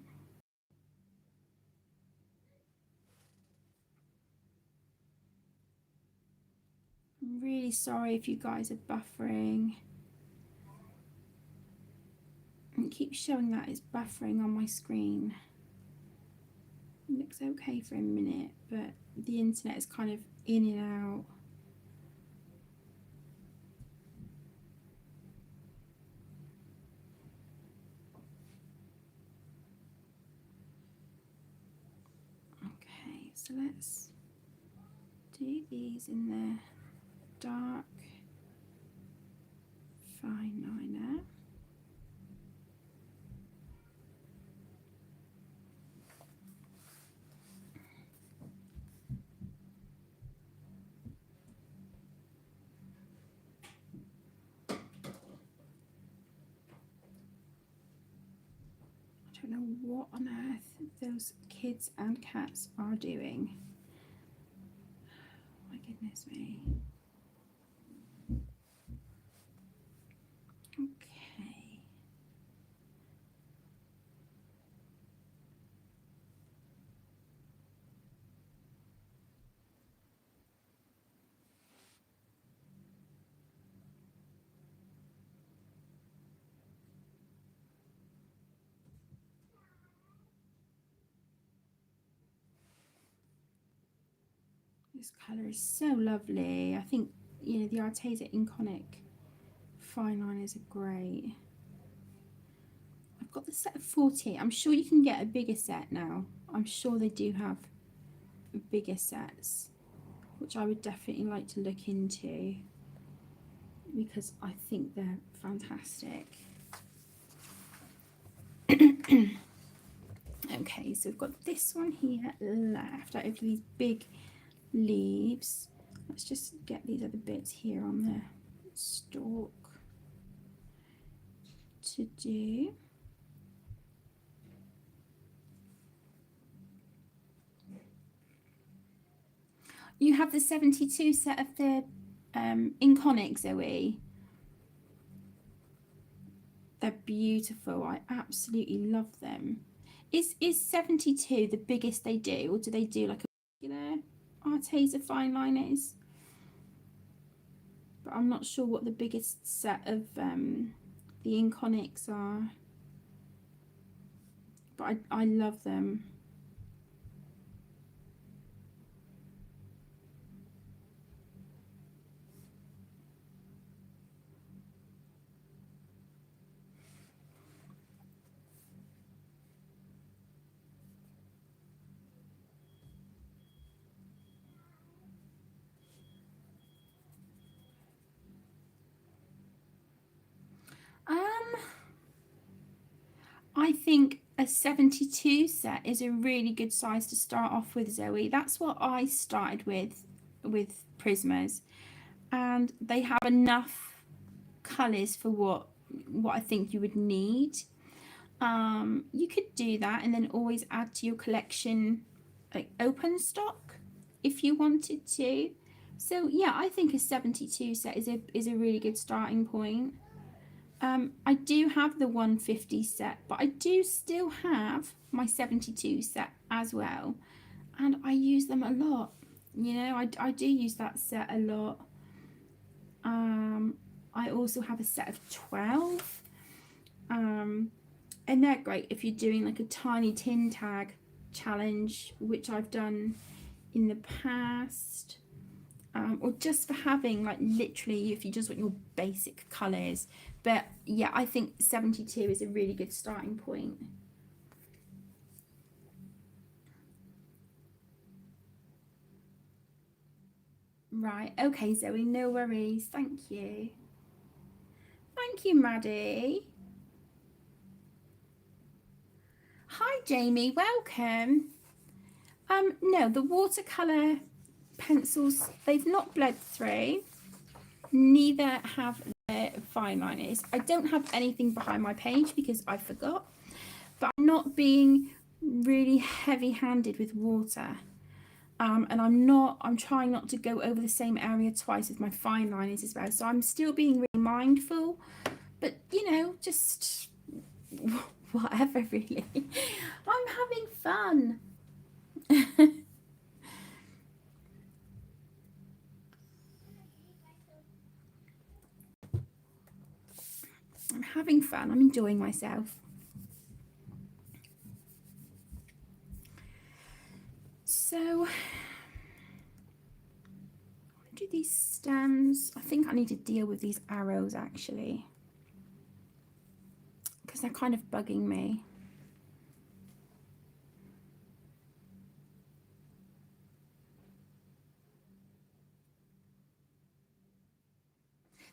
A: I'm really sorry if you guys are buffering. It keeps showing that it's buffering on my screen. It looks okay for a minute, but the internet is kind of in and out. Okay, so let's do these in the dark fine liner. I don't know what on earth those kids and cats are doing. My goodness me. Okay. This colour is so lovely. I think, you know, the Arteza Inconic fine liners are great. I've got the set of 40. I'm sure you can get a bigger set now. I'm sure they do have bigger sets, which I would definitely like to look into because I think they're fantastic. Okay, so we've got this one here left out of these big leaves. Let's just get these other bits here on the stalk to do. You have the 72 set of the Inconic, Zoe. They're beautiful. I absolutely love them. Is 72 the biggest they do, or do they do like a regular Arteza fine liners? But I'm not sure what the biggest set of the Inconics are. But I love them. I think a 72 set is a really good size to start off with, Zoe. That's what I started with Prismas, and they have enough colours for what I think you would need. You could do that and then always add to your collection like open stock if you wanted to. So yeah, I think a 72 set is a really good starting point. I do have the 150 set, but I do still have my 72 set as well, and I use them a lot. You know, I do use that set a lot. I also have a set of 12, and they're great if you're doing like a tiny tin tag challenge, which I've done in the past. Or just for having like literally if you just want your basic colours. But yeah, I think 72 is a really good starting point. Right, okay, Zoe, no worries. Thank you. Thank you, Maddie. Hi, Jamie, welcome. No, the watercolour pencils, they've not bled through. Neither have the fine liners. I don't have anything behind my page because I forgot, but I'm not being really heavy-handed with water. And I'm trying not to go over the same area twice with my fine liners as well. So I'm still being really mindful, but you know, just whatever really. I'm having fun. I'm having fun. I'm enjoying myself. So do these stems. I think I need to deal with these arrows actually, because they're kind of bugging me.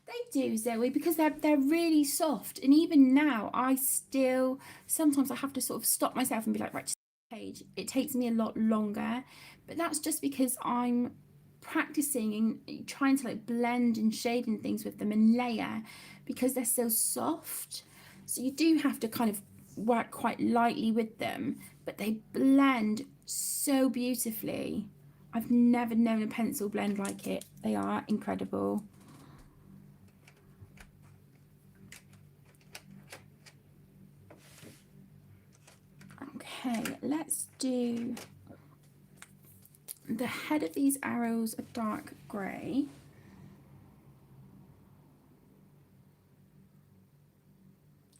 A: They do, Zoe, because they're really soft, and even now I still sometimes I have to sort of stop myself and be like, right, just page. It takes me a lot longer, but that's just because I'm practicing and trying to like blend and shade and things with them and layer, because they're so soft. So you do have to kind of work quite lightly with them, but they blend so beautifully. I've never known a pencil blend like it. They are incredible. Okay, let's do the head of these arrows a dark grey.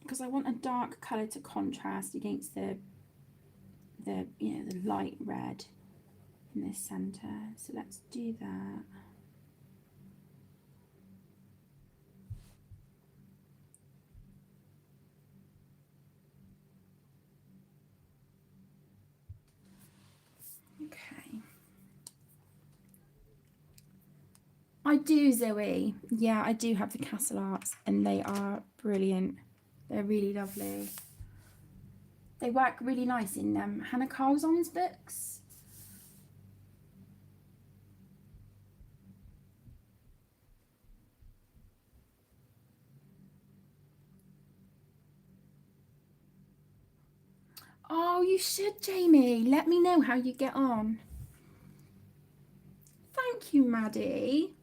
A: Because I want a dark colour to contrast against the light red in this centre. So let's do that. Okay. I do, Zoe. Yeah, I do have the Castle Arts and they are brilliant. They're really lovely. They work really nice in Hannah Carlson's books. Oh, you should, Jamie. Let me know how you get on. Thank you, Maddie.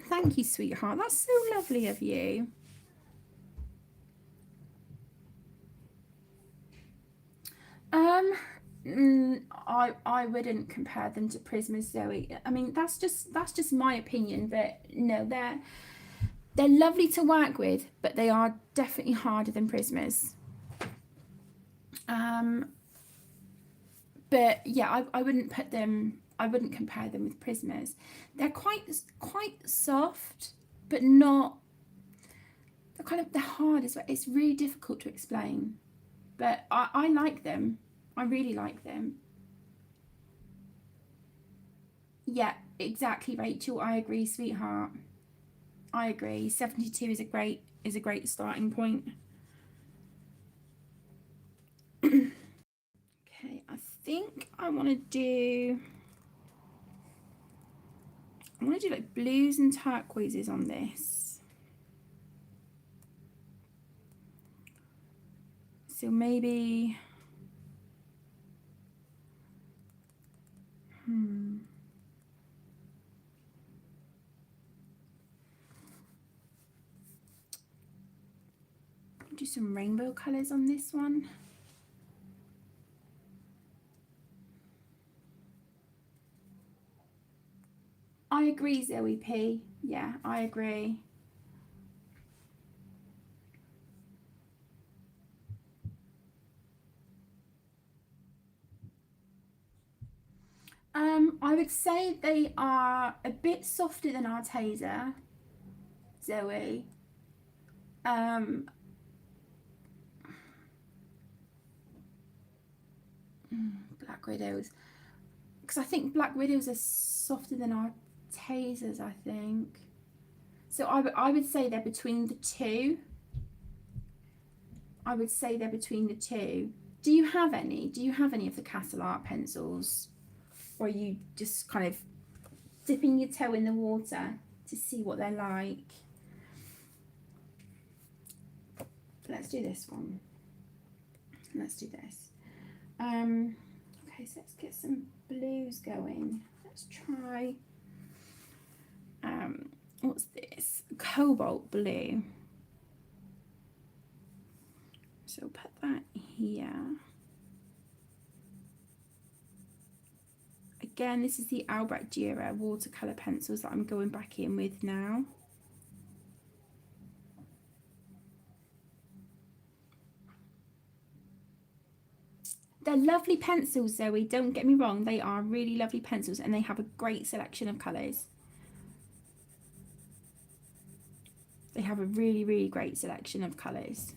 A: Thank you, sweetheart. That's so lovely of you. I wouldn't compare them to Prismas, Zoe. I mean, that's just my opinion, but no, they're lovely to work with, but they are definitely harder than Prismas. But yeah, I wouldn't put them. I wouldn't compare them with Prismas. They're quite soft, but not. They're hard as well. It's really difficult to explain, but I like them. I really like them. Yeah, exactly, Rachel. I agree, sweetheart. I agree. 72 is a great starting point. Okay, I think I want to do like blues and turquoises on this. So maybe do some rainbow colours on this one. I agree, Zoe P. Yeah, I agree. I would say they are a bit softer than Arteza, Zoe. Black Widows. Because I think Black Widows are softer than Artezas, I think. So I would say they're between the two. I would say they're between the two. Do you have any? Do you have any of the Castle Art pencils? Or are you just kind of dipping your toe in the water to see what they're like? Let's do this one. Let's do this. Okay, so let's get some blues going. Let's try, what's this? Cobalt blue. So put that here. Again, this is the Albrecht Dürer watercolour pencils that I'm going back in with now. They're lovely pencils, Zoe, don't get me wrong, they are really lovely pencils and they have a great selection of colours. They have a really, really great selection of colours.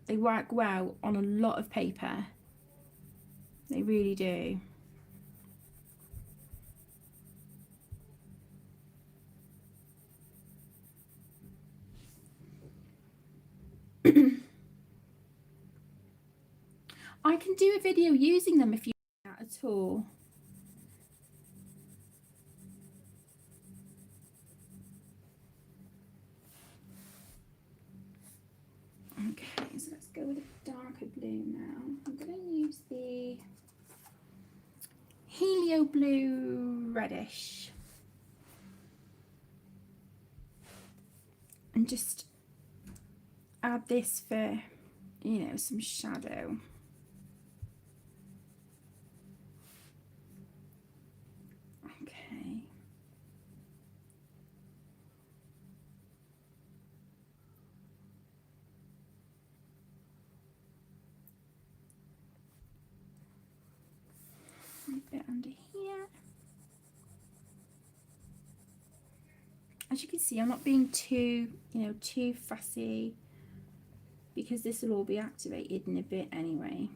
A: They work well on a lot of paper. They really do. I can do a video using them if you want that at all. Okay, so let's go with a darker blue now. I'm going to use the Helio Blue Reddish. And just add this for, you know, some shadow. Okay. A bit under here. As you can see, I'm not being too, too fussy because this will all be activated in a bit anyway.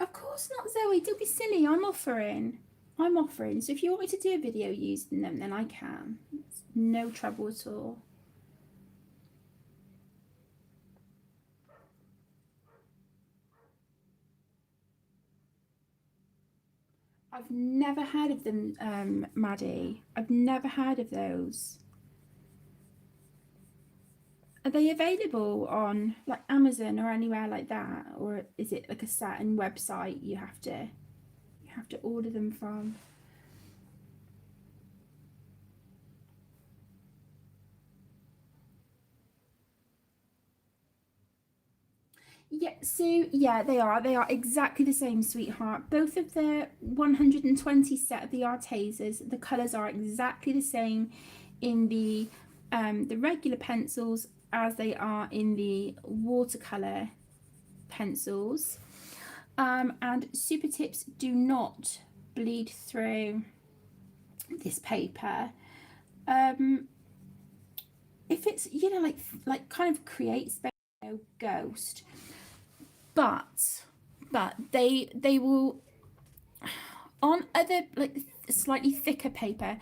A: Of course not, Zoe, don't be silly. I'm offering. So if you want me to do a video using them, then I can. It's no trouble at all. I've never heard of them, Maddie. I've never heard of those. Are they available on like Amazon or anywhere like that, or is it like a certain website you have to order them from? Yeah, so yeah, they are exactly the same, sweetheart. Both of the 120 set of the Artezas, the colours are exactly the same in the regular pencils as they are in the watercolour pencils. And Super Tips do not bleed through this paper. If it's, like kind of create space, ghost, but they will, on other like slightly thicker paper,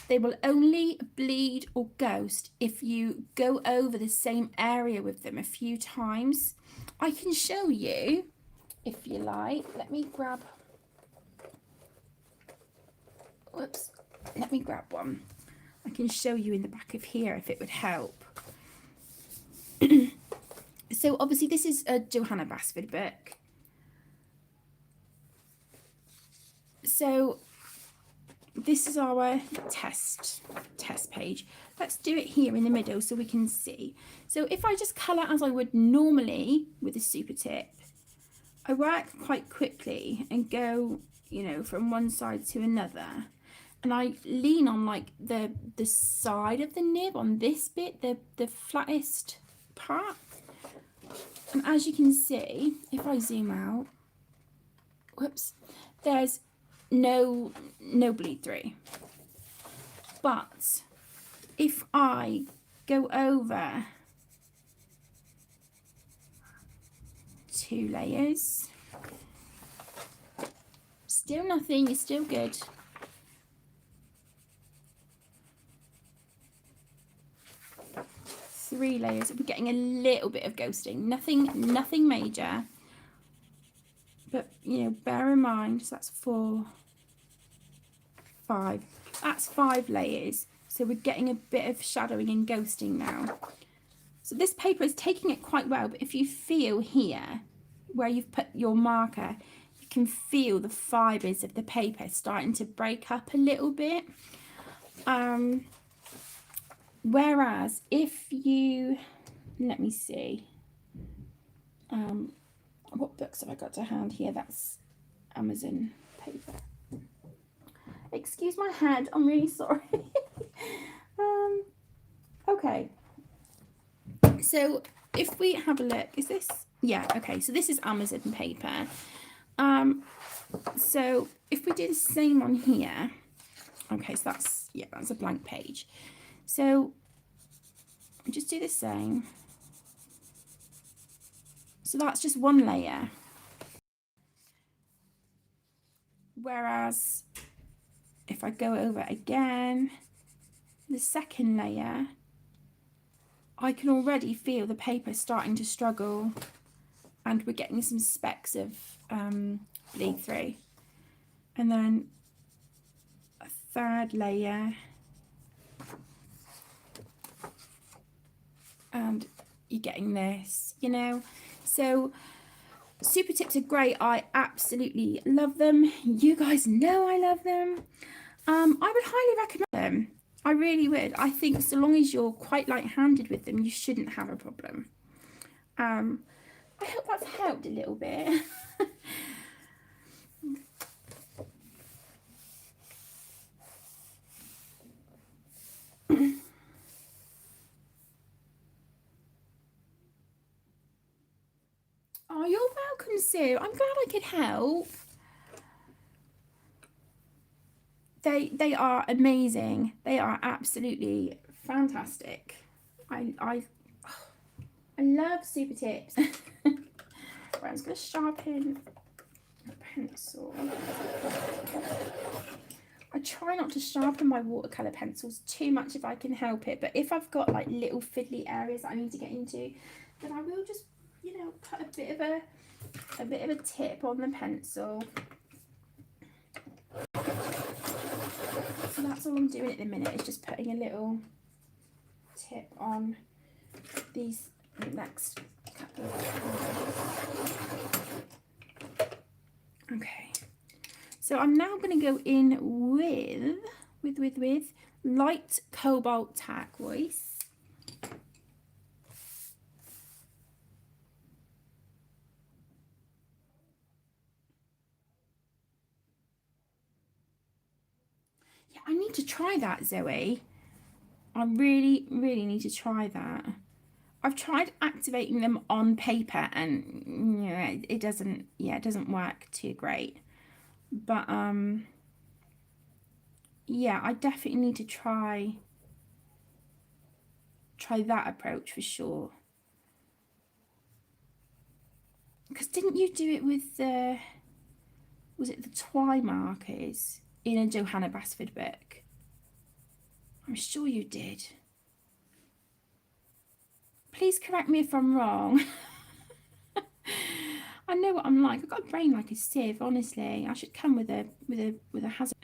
A: they will only bleed or ghost if you go over the same area with them a few times. I can show you if you like. Let me grab one. I can show you in the back of here if it would help. So obviously this is a Johanna Basford book. So this is our test page. Let's do it here in the middle so we can see. So if I just colour as I would normally with a Super Tip, I work quite quickly and go, from one side to another. And I lean on like the side of the nib on this bit, the flattest part. And as you can see, if I zoom out, whoops, there's no bleed through. But if I go over 2 layers, still nothing, it's still good. 3 layers. We're getting a little bit of ghosting, nothing major, but you know, bear in mind, so that's 4, 5, that's 5 layers. So we're getting a bit of shadowing and ghosting now. So this paper is taking it quite well, but if you feel here where you've put your marker, you can feel the fibres of the paper starting to break up a little bit. Whereas if you, let me see, what books have I got to hand here? That's Amazon paper. Excuse my head, I'm really sorry. Okay, so if we have a look, is this, yeah, okay, so this is Amazon paper. So if we do the same on here, okay, so that's, yeah, that's a blank page. So just do the same. So that's just 1 layer. Whereas if I go over again, the second layer, I can already feel the paper starting to struggle, and we're getting some specks of bleed through. And then a 3rd layer, and you're getting this, you know. So super tips are great. I absolutely love them. You guys know I love them. I would highly recommend them. I really would. I think so long as you're quite light-handed with them, you shouldn't have a problem. I hope that's helped a little bit. Oh, you're welcome, Sue. I'm glad I could help. They are amazing. They are absolutely fantastic. I love super tips. Right, I'm just going to sharpen a pencil. I try not to sharpen my watercolour pencils too much if I can help it, but if I've got like little fiddly areas that I need to get into, then I will just, you know, put a bit of a tip on the pencil. So that's all I'm doing at the minute, is just putting a little tip on these next couple of colors. Okay, so I'm now going to go in with light cobalt turquoise. Yeah, I need to try that, Zoe. I really need to try that. I've tried activating them on paper, and you know, it doesn't work too great. But yeah, I definitely need to try that approach for sure. Because didn't you do it with the, was it the Twi markers in a Johanna Basford book? I'm sure you did. Please correct me if I'm wrong. I know what I'm like. I've got a brain like a sieve, honestly. I should come with a hazard.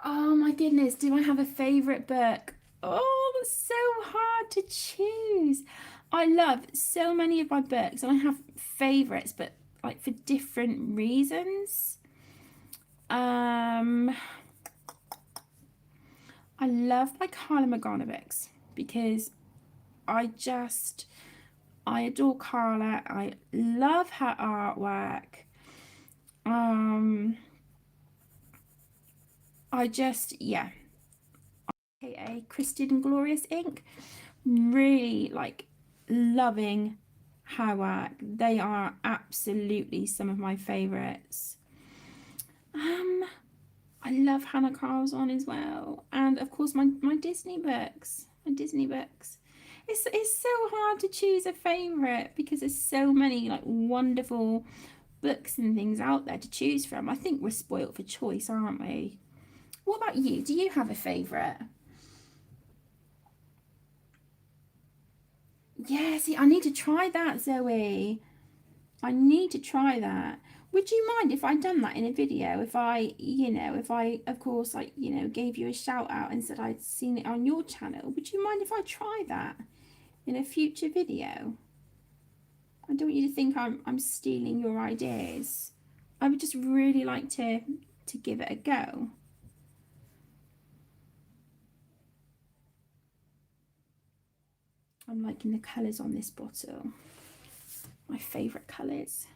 A: Oh my goodness, do I have a favourite book? Oh, that's so hard to choose. I love so many of my books, and I have favourites, but like for different reasons. I love my Carla Magana books because I adore Carla. I love her artwork. AKA Christian and Glorious Ink. Really like loving her work. They are absolutely some of my favourites. I love Hannah Carlson as well, and of course my Disney books. It's so hard to choose a favourite because there's so many like wonderful books and things out there to choose from. I think we're spoilt for choice, aren't we? What about you? Do you have a favourite? Yeah, see, I need to try that, Zoe. I need to try that. Would you mind if I'd done that in a video? If I, if I, of course, like, gave you a shout out and said I'd seen it on your channel. Would you mind if I try that in a future video? I don't want you to think I'm stealing your ideas. I would just really like to give it a go. I'm liking the colours on this bottle. My favourite colours.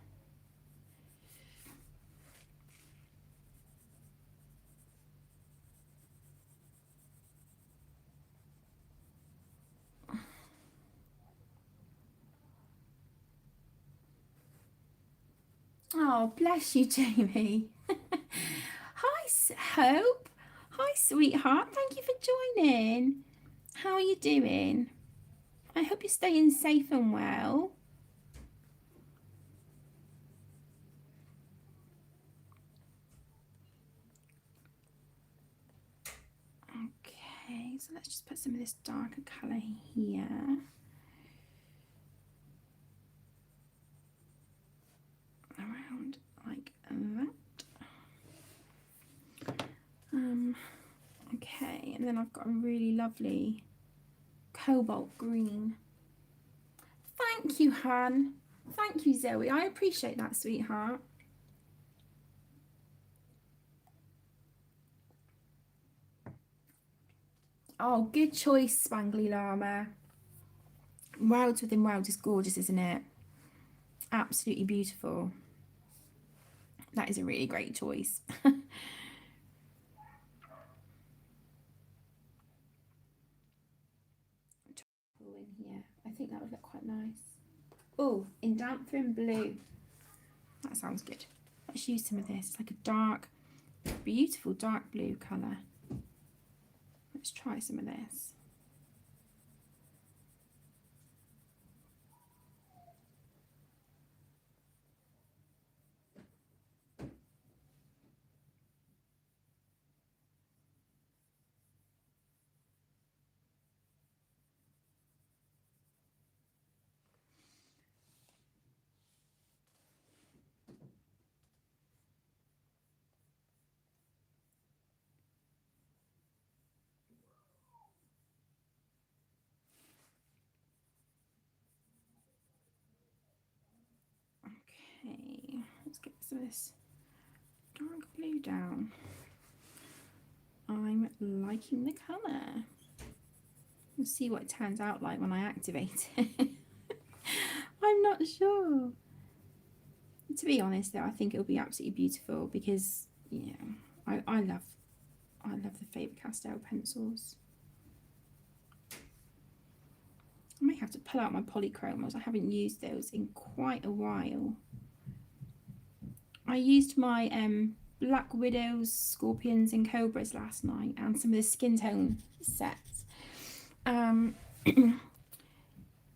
A: Oh, bless you, Jamie. Hi, Hope. Hi, sweetheart. Thank you for joining. How are you doing? I hope you're staying safe and well. Okay, so let's just put some of this darker colour here. Around like that. Okay, and then I've got a really lovely cobalt green. Thank you, Han. Thank you, Zoe. I appreciate that, sweetheart. Oh, good choice, Spangly Llama. Wilds Within Wilds is gorgeous, isn't it? Absolutely beautiful. That is a really great choice. In here, I think that would look quite nice. Oh, in Dancer in Blue. That sounds good. Let's use some of this. It's like a dark, beautiful dark blue colour. Let's try some of this. Okay, let's get some of this dark blue down. I'm liking the colour. We'll see what it turns out like when I activate it. I'm not sure. To be honest though, I think it'll be absolutely beautiful because, I love the Faber-Castell pencils. I may have to pull out my polychromos. I haven't used those in quite a while. I used my Black Widows, Scorpions and Cobras last night and some of the skin tone sets. In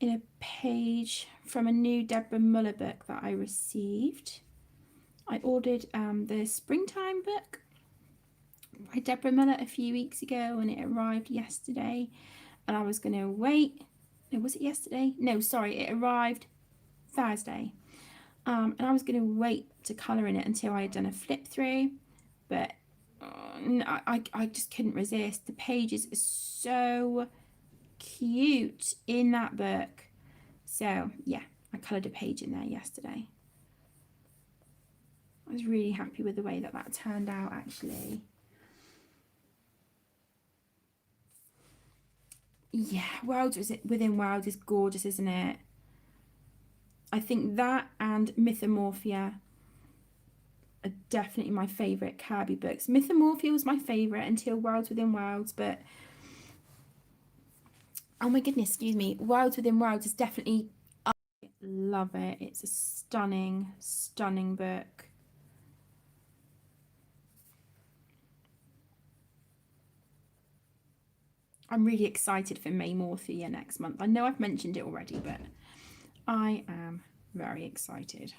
A: a page from a new Deborah Muller book that I received. I ordered the Springtime book by Deborah Muller a few weeks ago and it arrived yesterday. And I was going to wait. No, was it yesterday? No, sorry, it arrived Thursday. And I was going to wait to colour in it until I had done a flip through. But I just couldn't resist. The pages are so cute in that book. So yeah, I coloured a page in there yesterday. I was really happy with the way that turned out actually. Yeah, Wilds Within Wilds is gorgeous, isn't it? I think that and Mythomorphia are definitely my favourite Kirby books. Mythomorphia was my favourite until Wilds Within Wilds, but oh my goodness, excuse me, Wilds Within Wilds is definitely, I love it. It's a stunning, stunning book. I'm really excited for Maymorphia next month. I know I've mentioned it already, but I am very excited.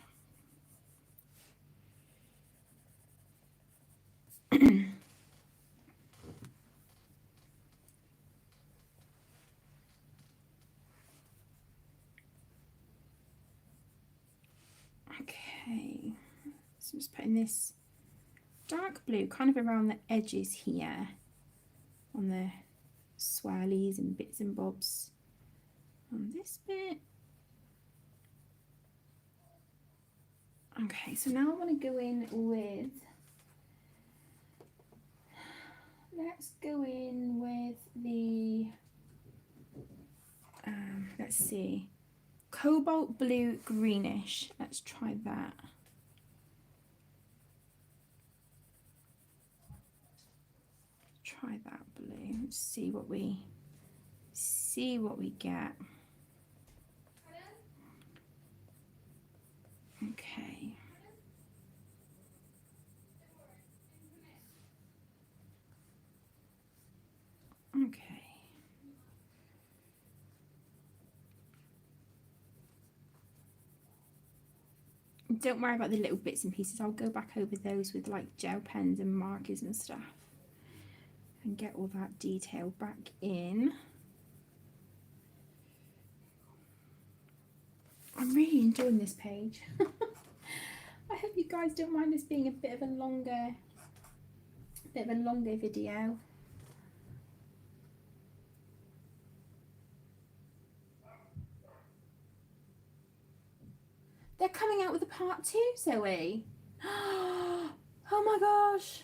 A: So I'm just putting this dark blue kind of around the edges here on the swirlies and bits and bobs on this bit. Okay, so now I want to go in with, let's go in with the, let's see, cobalt blue greenish. Let's try that. Try that blue. Let's see what we get. Okay. Okay. Don't worry about the little bits and pieces. I'll go back over those with like gel pens and markers and stuff and get all that detail back in. I'm really enjoying this page. I hope you guys don't mind this being a bit of a longer video. They're coming out with a part 2, Zoe. Oh my gosh.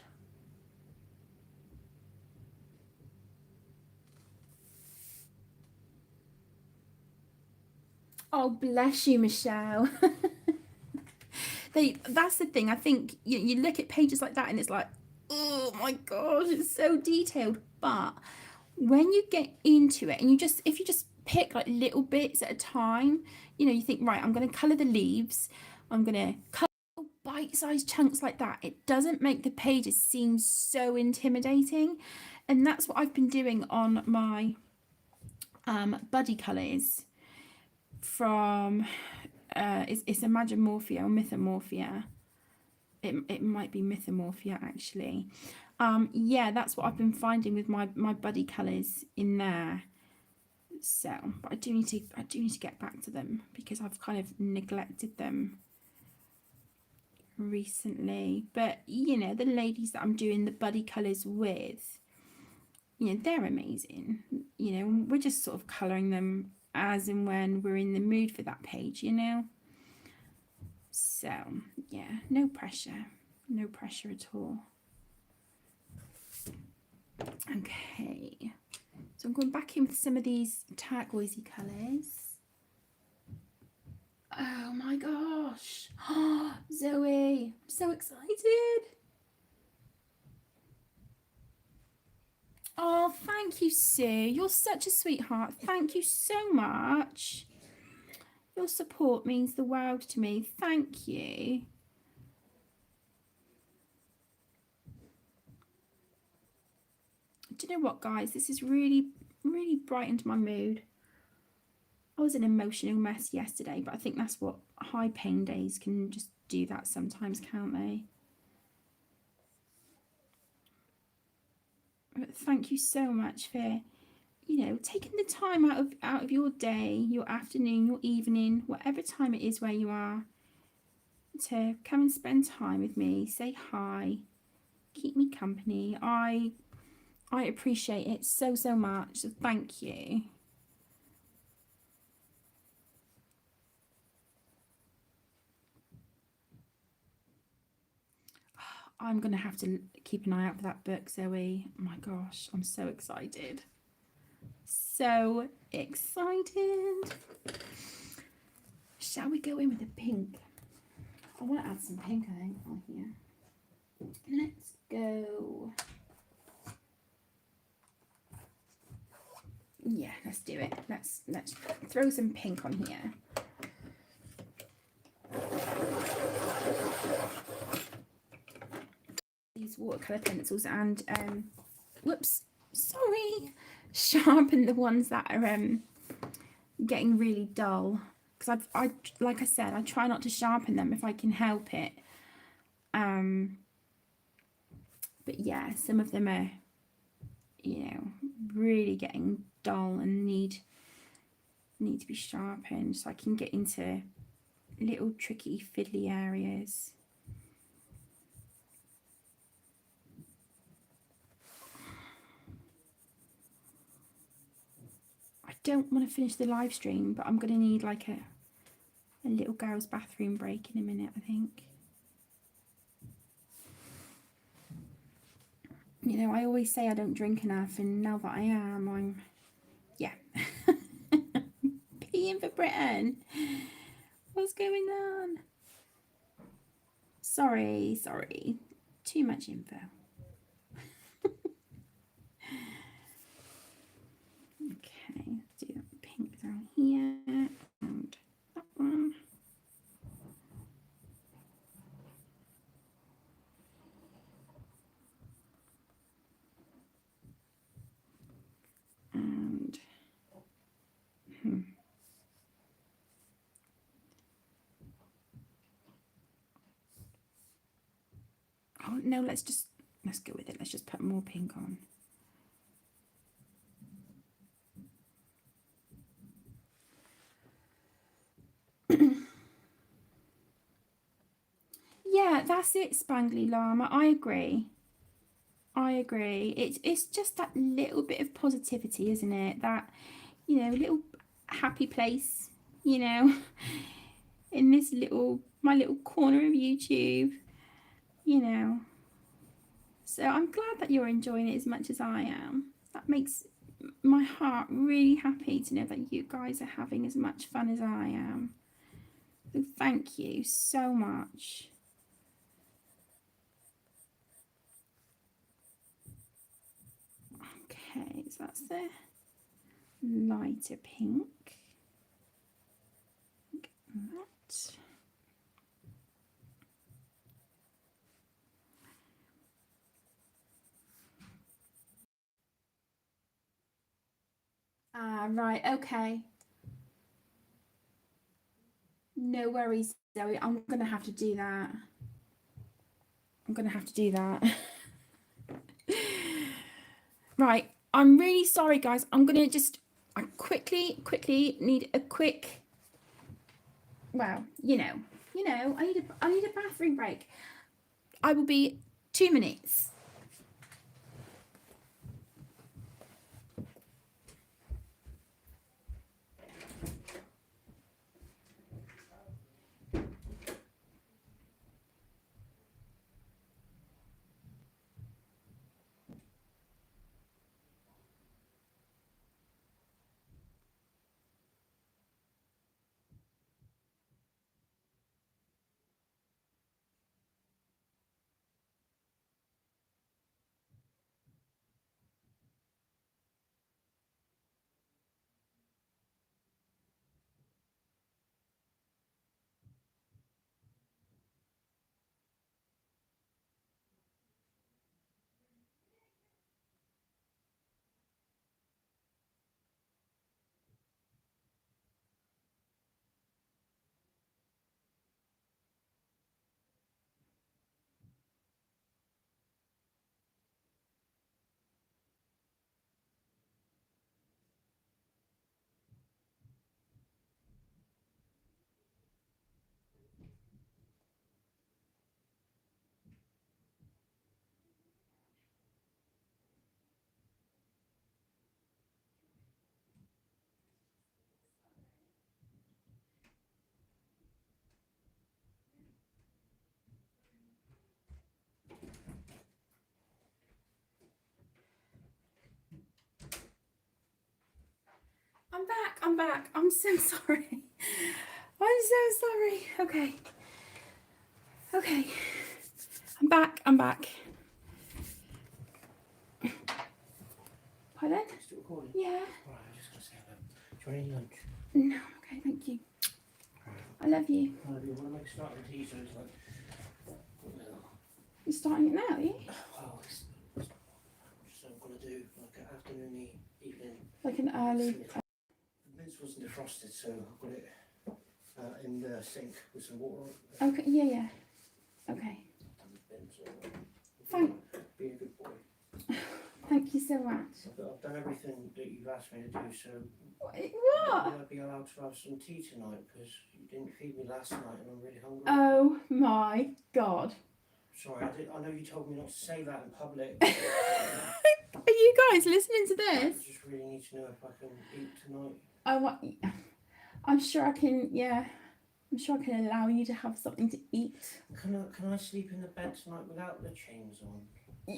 A: Oh, bless you, Michelle. That's the thing. I think you look at pages like that and it's like, oh my gosh, it's so detailed. But when you get into it and if you just pick like little bits at a time, you think, right, I'm going to colour the leaves. I'm going to colour bite-sized chunks like that. It doesn't make the pages seem so intimidating. And that's what I've been doing on my buddy colours from it's Imagimorphia or Mythomorphia. It might be Mythomorphia actually. Yeah, that's what I've been finding with my buddy colours in there. So, but I do need to get back to them because I've kind of neglected them recently. But the ladies that I'm doing the buddy colours with, they're amazing. We're just sort of colouring them as and when we're in the mood for that page, So, yeah, no pressure at all. Okay, so I'm going back in with some of these turquoisey colours. Oh my gosh, Zoe, I'm so excited. Oh, thank you, Sue. You're such a sweetheart. Thank you so much. Your support means the world to me. Thank you. Do you know what, guys? This has really brightened my mood. I was an emotional mess yesterday, but I think that's what high pain days can just do that sometimes, can't they? But thank you so much for, taking the time out of your day, your afternoon, your evening, whatever time it is where you are, to come and spend time with me, say hi, keep me company. I appreciate it so much, so thank you. I'm gonna have to keep an eye out for that book, Zoe. Oh my gosh, I'm so excited. So excited. Shall we go in with the pink? I want to add some pink, I think, on here. Let's go. Yeah, let's do it. Let's throw some pink on here. These watercolor pencils and whoops, sorry, sharpen the ones that are getting really dull, because I like I said, I try not to sharpen them if I can help it. But yeah, some of them are, really getting dull and need to be sharpened so I can get into little tricky fiddly areas. don't want to finish the live stream, but I'm going to need like a little girl's bathroom break in a minute, I think. You know, I always say I don't drink enough, and now that I am, I'm, yeah. Peeing for Britain. What's going on? Sorry. Too much info. Okay, let's do that pink down here, and that one. And oh no, let's go with it. Let's just put more pink on. Yeah, that's it, Spangly Llama. I agree. It's just that little bit of positivity, isn't it? That, you know, little happy place, you know, in this my little corner of YouTube, you know. So I'm glad that you're enjoying it as much as I am. That makes my heart really happy to know that you guys are having as much fun as I am. So thank you so much. Okay, so that's the lighter pink. Like that. Ah, right, okay. No worries, Zoe. I'm going to have to do that. Right, I'm really sorry, guys. I'm going to just, I quickly need a quick, well, you know, I need a bathroom break. I will be 2 minutes. I'm back. I'm so sorry. I'm so sorry. Okay. I'm back. Pardon?
B: Still recording?
A: Yeah.
B: Right, I'm just going to say hello. Do you want any lunch?
A: No, okay, thank you. I love you.
B: I love you. I want to make a start with tea, so it's like, well,
A: You're starting it now, are you?
B: well, it's just I'm going to do like an afternoon, evening.
A: Like an early.
B: The mince wasn't defrosted, so I've got it in the sink with some water on.
A: Okay, yeah. Okay. Fine.
B: Being a good boy.
A: Thank you so much.
B: I've done everything that you've asked me to do, so
A: What?
B: maybe I'll be allowed to have some tea tonight, because you didn't feed me last night and I'm really hungry.
A: Oh my God.
B: Sorry, I know you told me not to say that in public.
A: Are you guys listening to
B: I
A: this?
B: just really need to know if I can eat tonight.
A: I'm sure I can, yeah. I'm sure I can allow you to have something to eat.
B: Can I sleep in the bed tonight without the chains on?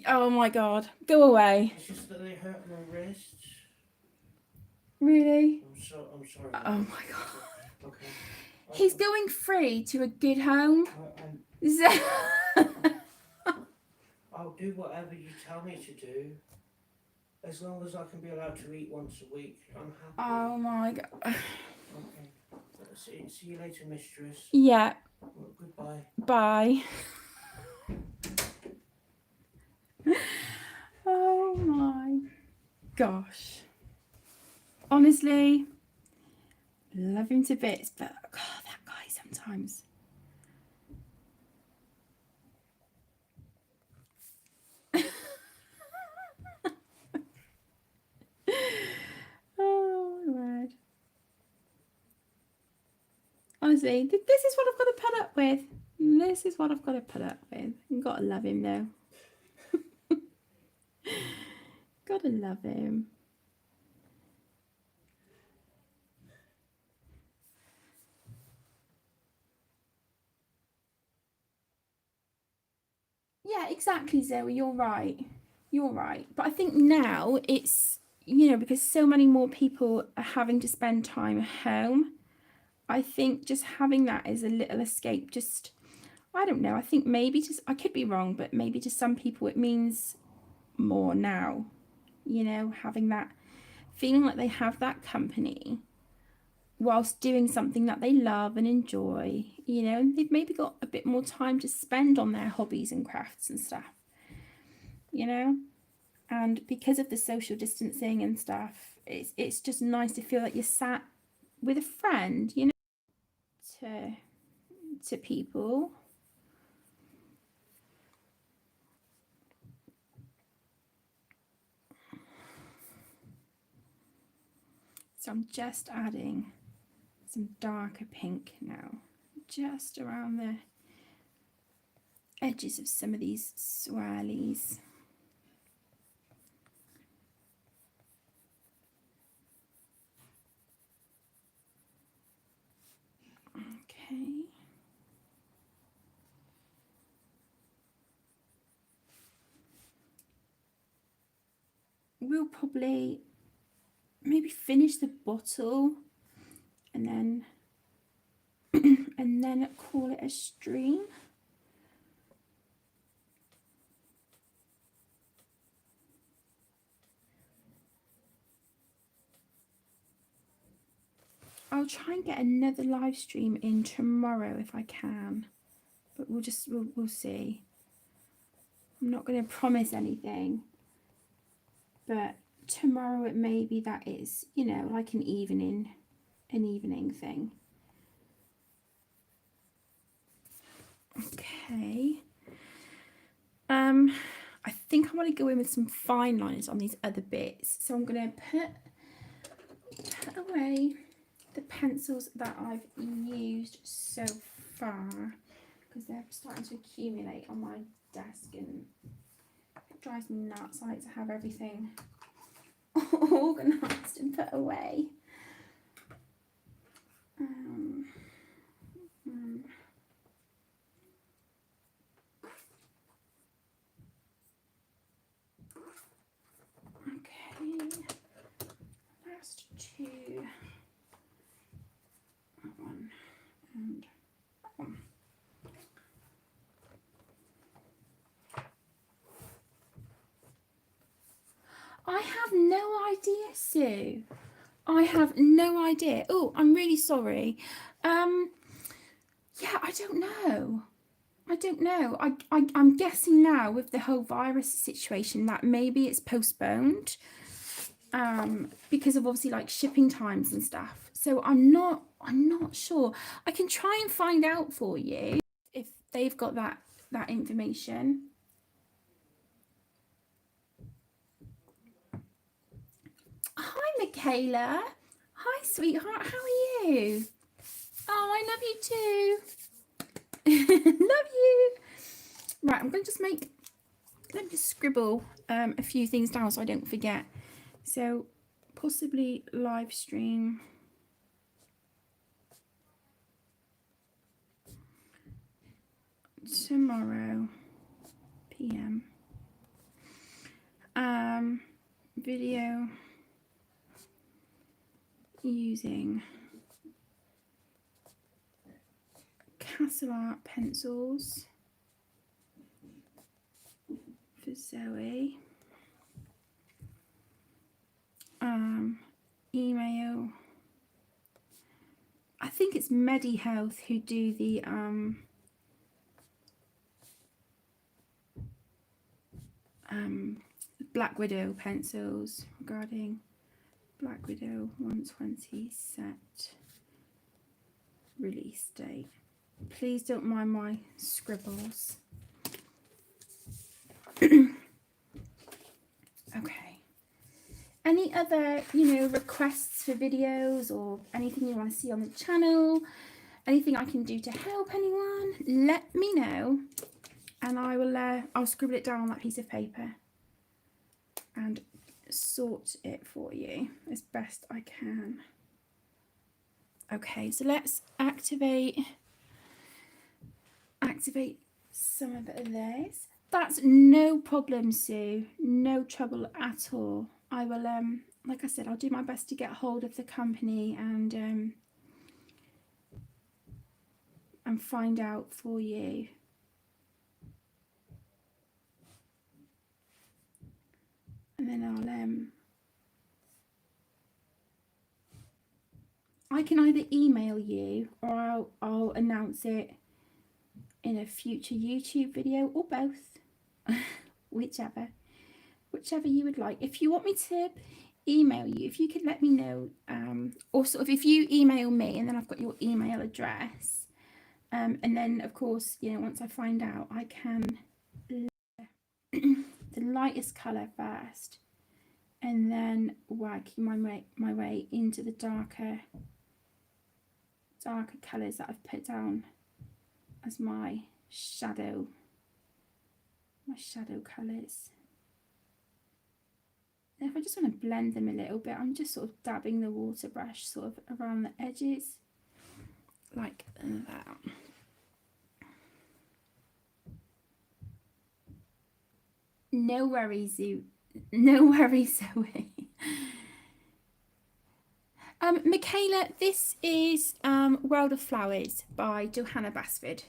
A: Oh my god. Go away.
B: It's just that they hurt my wrists.
A: Really?
B: I'm sorry.
A: Oh my god.
B: Okay.
A: He's going free to a good home.
B: I'll do whatever you tell me to do. As long as I can be allowed to eat once a week, I'm happy.
A: Oh my god.
B: Okay. See you later, mistress.
A: Yeah.
B: Well, goodbye.
A: Bye. Oh my gosh. Honestly, love him to bits, but God, that guy sometimes. Oh my word. Honestly, this is what I've got to put up with. This is what I've got to put up with. You've got to love him though. Gotta love him. Yeah, exactly, Zoe. You're right. You're right. But I think now it's, you know, because so many more people are having to spend time at home, I think just having that as a little escape, just, I don't know. I think maybe just, I could be wrong, but maybe to some people it means more now, you know, having that feeling like they have that company whilst doing something that they love and enjoy, you know, and they've maybe got a bit more time to spend on their hobbies and crafts and stuff, you know. And because of the social distancing and stuff, it's just nice to feel like you're sat with a friend, you know, to people. So I'm just adding some darker pink now, just around the edges of some of these swirlies. Okay. We'll probably maybe finish the bottle and then and then call it a stream. I'll try and get another live stream in tomorrow if I can, but we'll see. I'm not going to promise anything, but tomorrow it may be that it's, you know, like an evening thing. Okay. I think I want to go in with some fine liners on these other bits, so I'm going to put away the pencils that I've used so far because they're starting to accumulate on my desk and it drives me nuts. I like to have everything organised and put away. Okay, last two. That one and that one. I have no idea, Sue. I have no idea. Oh, I'm really sorry. Yeah, I don't know. I'm guessing now with the whole virus situation that maybe it's postponed because of obviously like shipping times and stuff. So I'm not sure. I can try and find out for you if they've got that information. Hi, Michaela. Hi, sweetheart. How are you? Oh, I love you too. Love you. Right, I'm going to just make let me just scribble a few things down so I don't forget. So possibly live stream tomorrow PM. Video using Castle Art pencils for Zoe. Email. I think it's MediHealth who do the Black Widow pencils regarding Black Widow 120 set release date. Please don't mind my scribbles. Okay. Any other, requests for videos or anything you want to see on the channel? Anything I can do to help anyone? Let me know, and I will. I'll scribble it down on that piece of paper and sort it for you as best I can. Okay, so let's activate some of this. That's no problem, Sue. No trouble at all. I will, like I said, I'll do my best to get hold of the company and find out for you. And then I can either email you or I'll announce it in a future YouTube video, or both. whichever you would like. If you want me to email you, if you could let me know, or sort of if you email me and then I've got your email address, and then of course, once I find out, I can the lightest colour first and then working my way into the darker colours that I've put down as my shadow colours. And if I just want to blend them a little bit, I'm just sort of dabbing the water brush sort of around the edges like that. No worries, Zoe. Michaela, this is World of Flowers by Johanna Basford.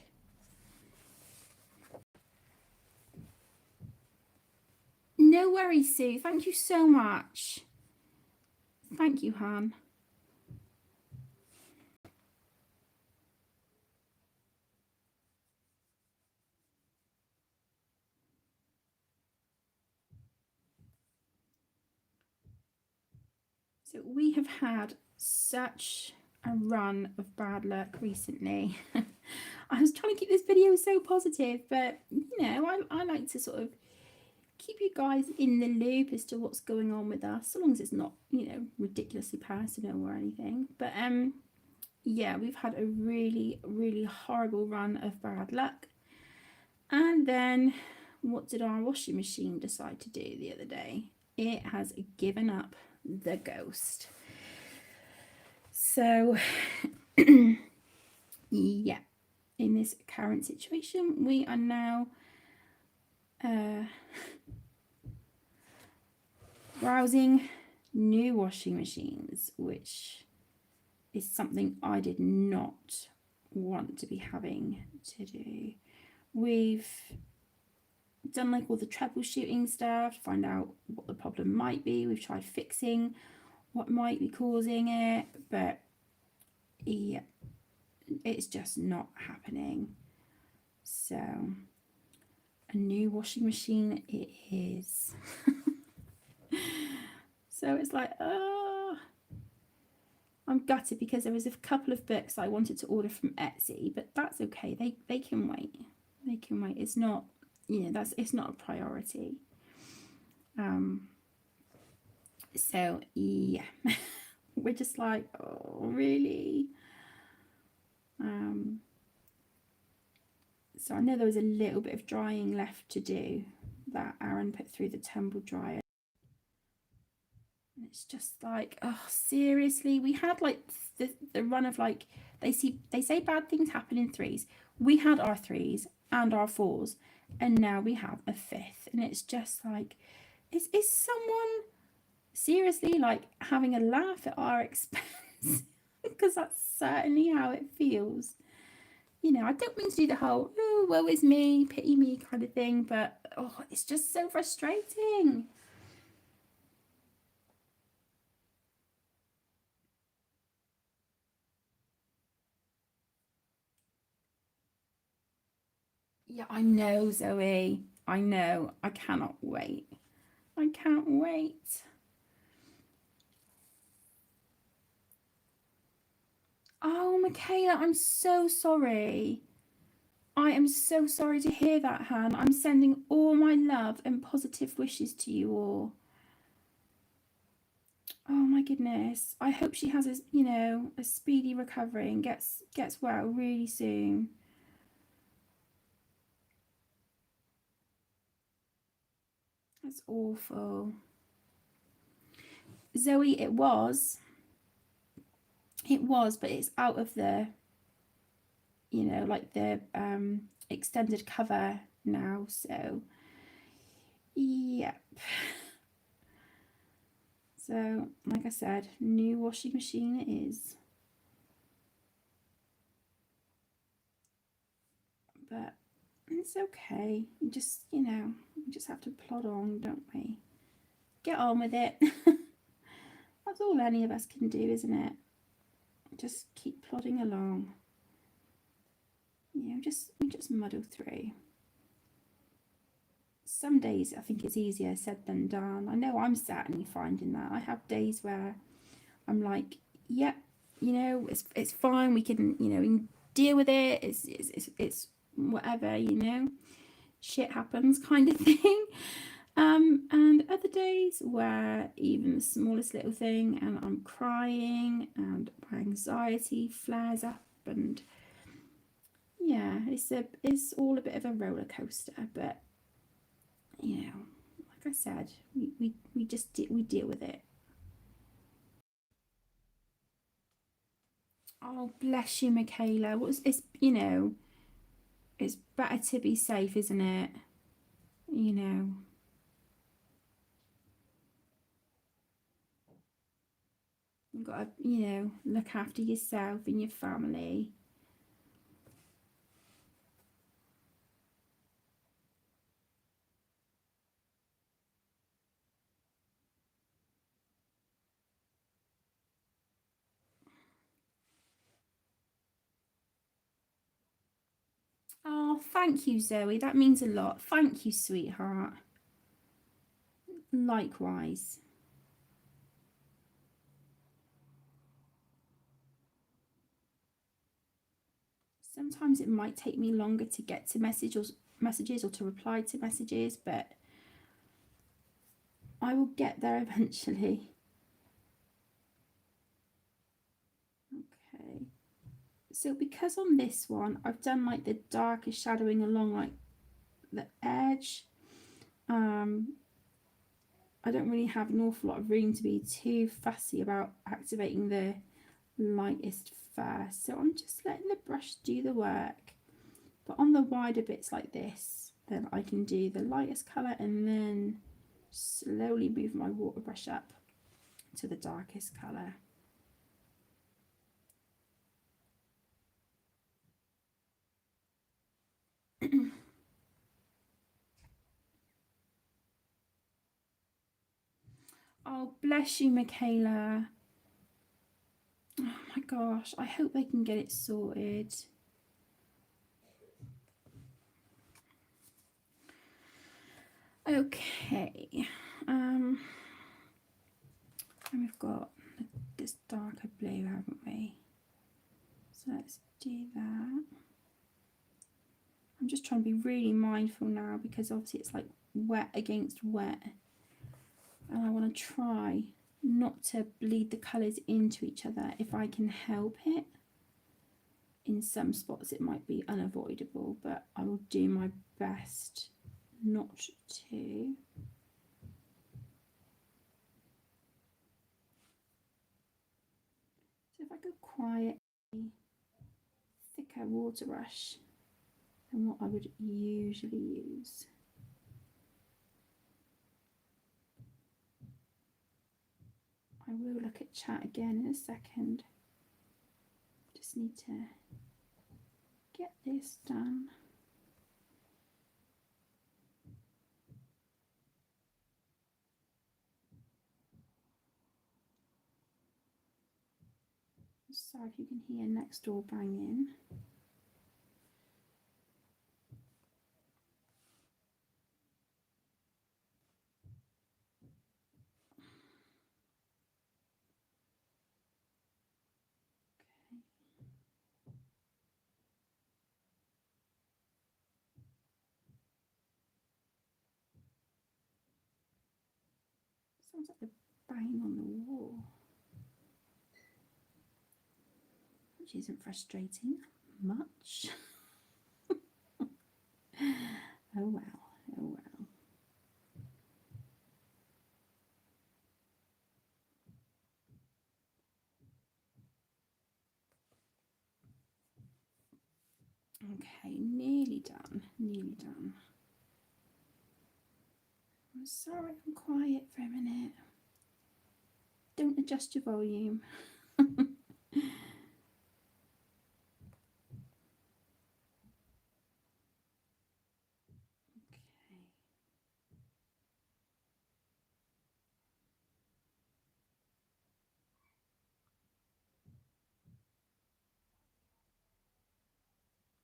A: No worries, Sue. Thank you so much. Thank you, Han. So we have had such a run of bad luck recently. I was trying to keep this video so positive, but I like to sort of keep you guys in the loop as to what's going on with us, so long as it's not, ridiculously personal or anything. But yeah, we've had a really, really horrible run of bad luck. And then what did our washing machine decide to do the other day? It has given up the ghost. So yeah, in this current situation, we are now browsing new washing machines, which is something I did not want to be having to do. We've done like all the troubleshooting stuff to find out what the problem might be. We've tried fixing what might be causing it, but yeah, it's just not happening. So a new washing machine it is. So it's like, I'm gutted because there was a couple of books I wanted to order from Etsy, but that's okay. They can wait. They can wait. It's not, it's not a priority. So yeah, we're just like, oh really? So I know there was a little bit of drying left to do, that Aaron put through the tumble dryer. And it's just like, oh, seriously, we had like the run of like, they say bad things happen in threes. We had our threes and our fours, and now we have a fifth, and it's just like, is someone seriously like having a laugh at our expense? Because that's certainly how it feels. You know, I don't mean to do the whole, oh, woe is me, pity me kind of thing, but oh, it's just so frustrating. Yeah, I know, Zoe. I know. I cannot wait. I can't wait. Oh, Michaela, I'm so sorry. I am so sorry to hear that, Han. I'm sending all my love and positive wishes to you all. Oh my goodness. I hope she has a speedy recovery and gets well really soon. That's awful. Zoe, it was, but it's out of the, like the extended cover now. So, yep. So, like I said, new washing machine it is. But it's okay. We just have to plod on, don't we? Get on with it. That's all any of us can do, isn't it? Just keep plodding along. We just muddle through. Some days I think it's easier said than done. I know I'm certainly finding that. I have days where I'm like, yep, it's fine. We can, we can deal with it. It's whatever, shit happens kind of thing. And other days where even the smallest little thing and I'm crying and my anxiety flares up, and yeah, it's all a bit of a roller coaster, but like I said, we just we deal with it. Oh, bless you, Michaela. It's better to be safe, isn't it? You've got to, look after yourself and your family. Oh, thank you, Zoe. That means a lot. Thank you, sweetheart. Likewise. Sometimes it might take me longer to get to messages or to reply to messages, but I will get there eventually. Okay. So because on this one, I've done like the darker shadowing along like the edge. I don't really have an awful lot of room to be too fussy about activating the lightest first. So I'm just letting the brush do the work. But on the wider bits like this, then I can do the lightest colour and then slowly move my water brush up to the darkest colour. Oh, bless you, Michaela. Oh my gosh, I hope they can get it sorted. Okay. And we've got this darker blue, haven't we? So let's do that. I'm just trying to be really mindful now because obviously it's like wet against wet. And I want to try not to bleed the colours into each other if I can help it. In some spots it might be unavoidable, but I will do my best not to. So if I go quiet, thicker water brush than what I would usually use. I will look at chat again in a second. Just need to get this done. Sorry if you can hear next door banging. Sounds like the banging on the wall, which isn't frustrating much. Oh well, oh well. Okay, nearly done, nearly done. I'm sorry I'm quiet for a minute. Don't adjust your volume.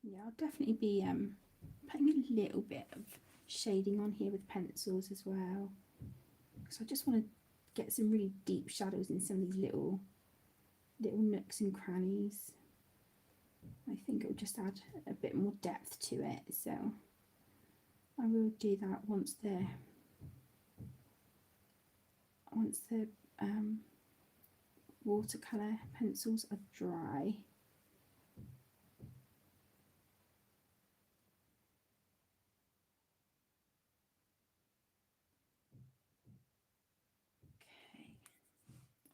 A: Yeah, I'll definitely be putting a little bit of shading on here with pencils as well, because I just want to get some really deep shadows in some of these little nooks and crannies. I think it will just add a bit more depth to it, so I will do that once the watercolour pencils are dry.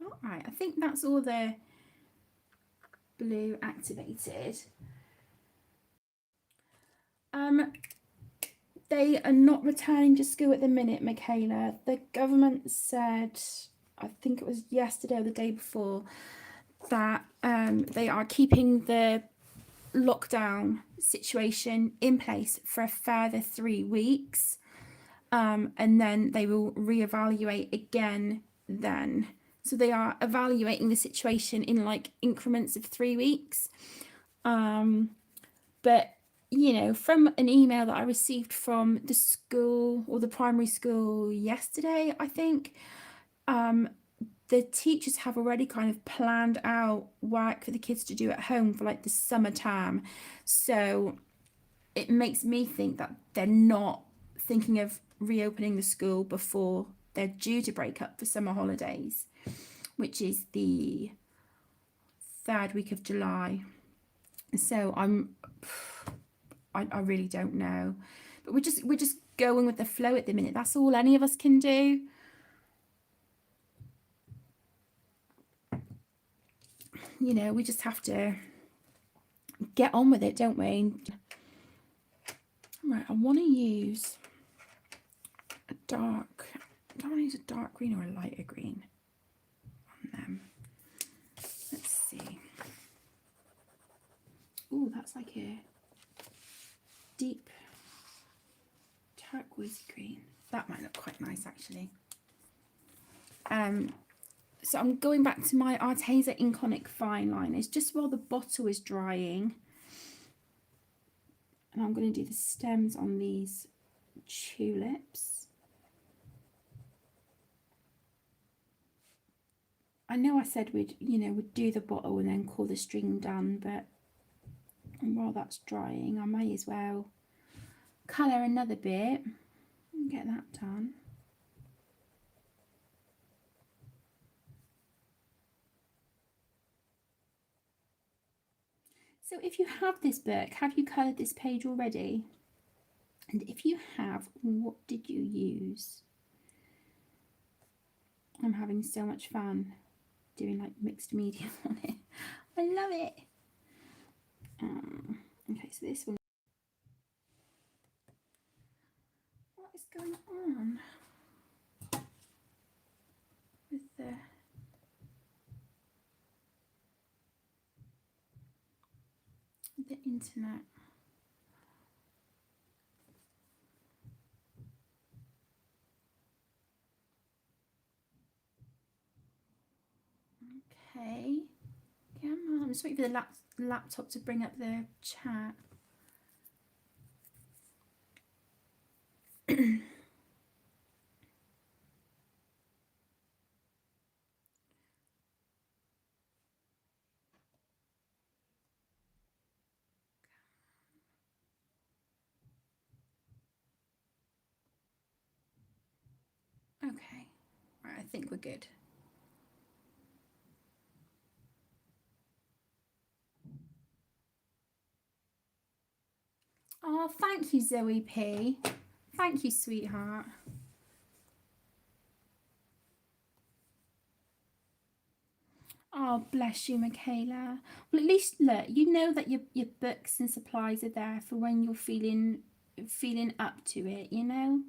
A: All right, I think that's all the blue activated. They are not returning to school at the minute, Michaela. The government said, I think it was yesterday or the day before, that they are keeping the lockdown situation in place for a further 3 weeks, and then they will reevaluate again then. So they are evaluating the situation in like increments of 3 weeks. But you know, from an email that I received from the school, or the primary school yesterday, I think, the teachers have already kind of planned out work for the kids to do at home for like the summer term. So it makes me think that they're not thinking of reopening the school before they're due to break up for summer holidays, which is the 3rd week of July. So I really don't know, but we're just going with the flow at the minute. That's all any of us can do. You know, we just have to get on with it, don't we? Right, I want to use a dark, I don't want to use a dark green or a lighter green on them. Let's see. Oh, that's like a deep turquoise green. That might look quite nice actually. So I'm going back to my Arteza Inconic fine liners just while the bottle is drying, and I'm going to do the stems on these tulips. I know I said we'd do the bottle and then call the string done, but while that's drying I may as well colour another bit and get that done. So if you have this book, have you coloured this page already? And if you have, what did you use? I'm having so much fun doing like mixed media on it. I love it. Okay, so this one. What is going on with the internet? Okay, come on. I'm just waiting for the laptop to bring up the chat. Okay, right, I think we're good. Oh, thank you, Zoe P. Thank you, sweetheart. Oh, bless you, Michaela. Well, at least look, you know that your books and supplies are there for when you're feeling up to it. You know,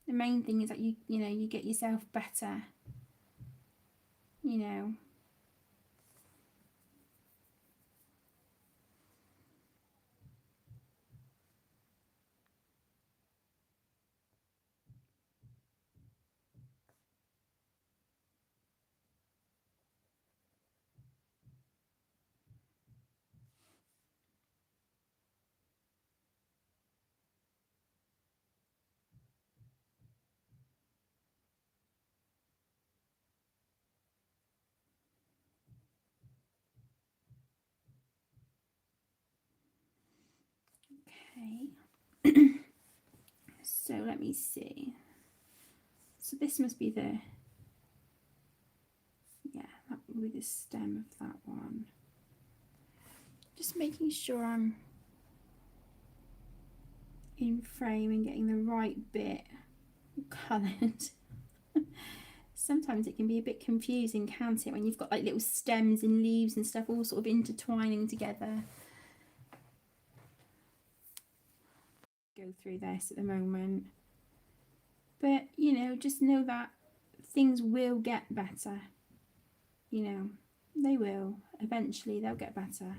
A: the main thing is that you get yourself better. You know. Okay. So let me see. So this must be that will be the stem of that one. Just making sure I'm in frame and getting the right bit coloured. Sometimes it can be a bit confusing, can't it, when you've got like little stems and leaves and stuff all sort of intertwining together. Go through this at the moment, but just know that things will get better. They will eventually. They'll get better.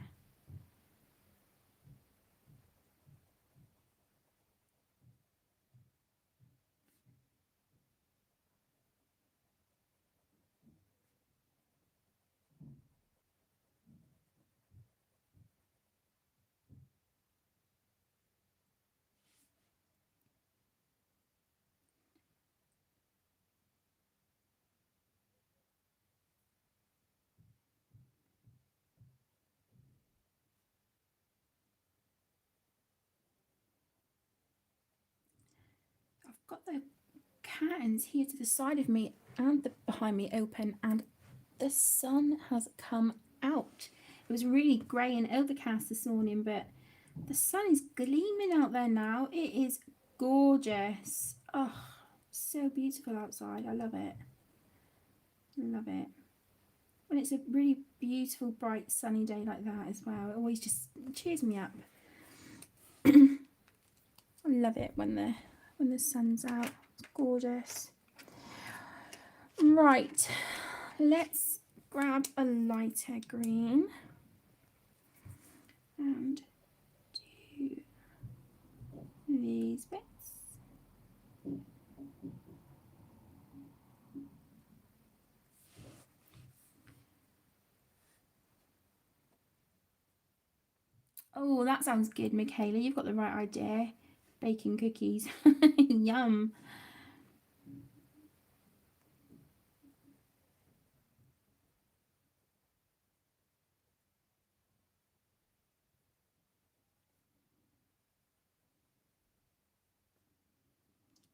A: I've got the curtains here to the side of me and behind me open, and the sun has come out. It was really grey and overcast this morning, but the sun is gleaming out there now. It is gorgeous. Oh, so beautiful outside. I love it. Love it. When it's a really beautiful, bright, sunny day like that as well, it always just cheers me up. I love it when the sun's out. It's gorgeous. Right, let's grab a lighter green and do these bits. Oh, that sounds good, Michaela. You've got the right idea. Baking cookies. Yum.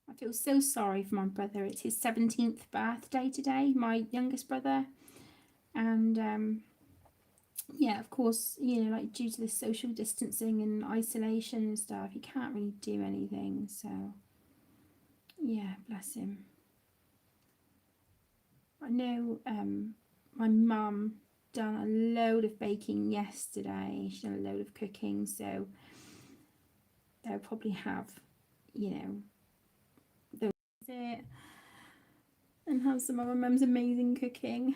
A: I feel so sorry for my brother. It's his 17th birthday today, my youngest brother. And yeah, of course, you know, like due to the social distancing and isolation and stuff, he can't really do anything. So, yeah, bless him. I know my mum done a load of baking yesterday. She done a load of cooking, so they'll probably have, you know, those it and have some of my mum's amazing cooking.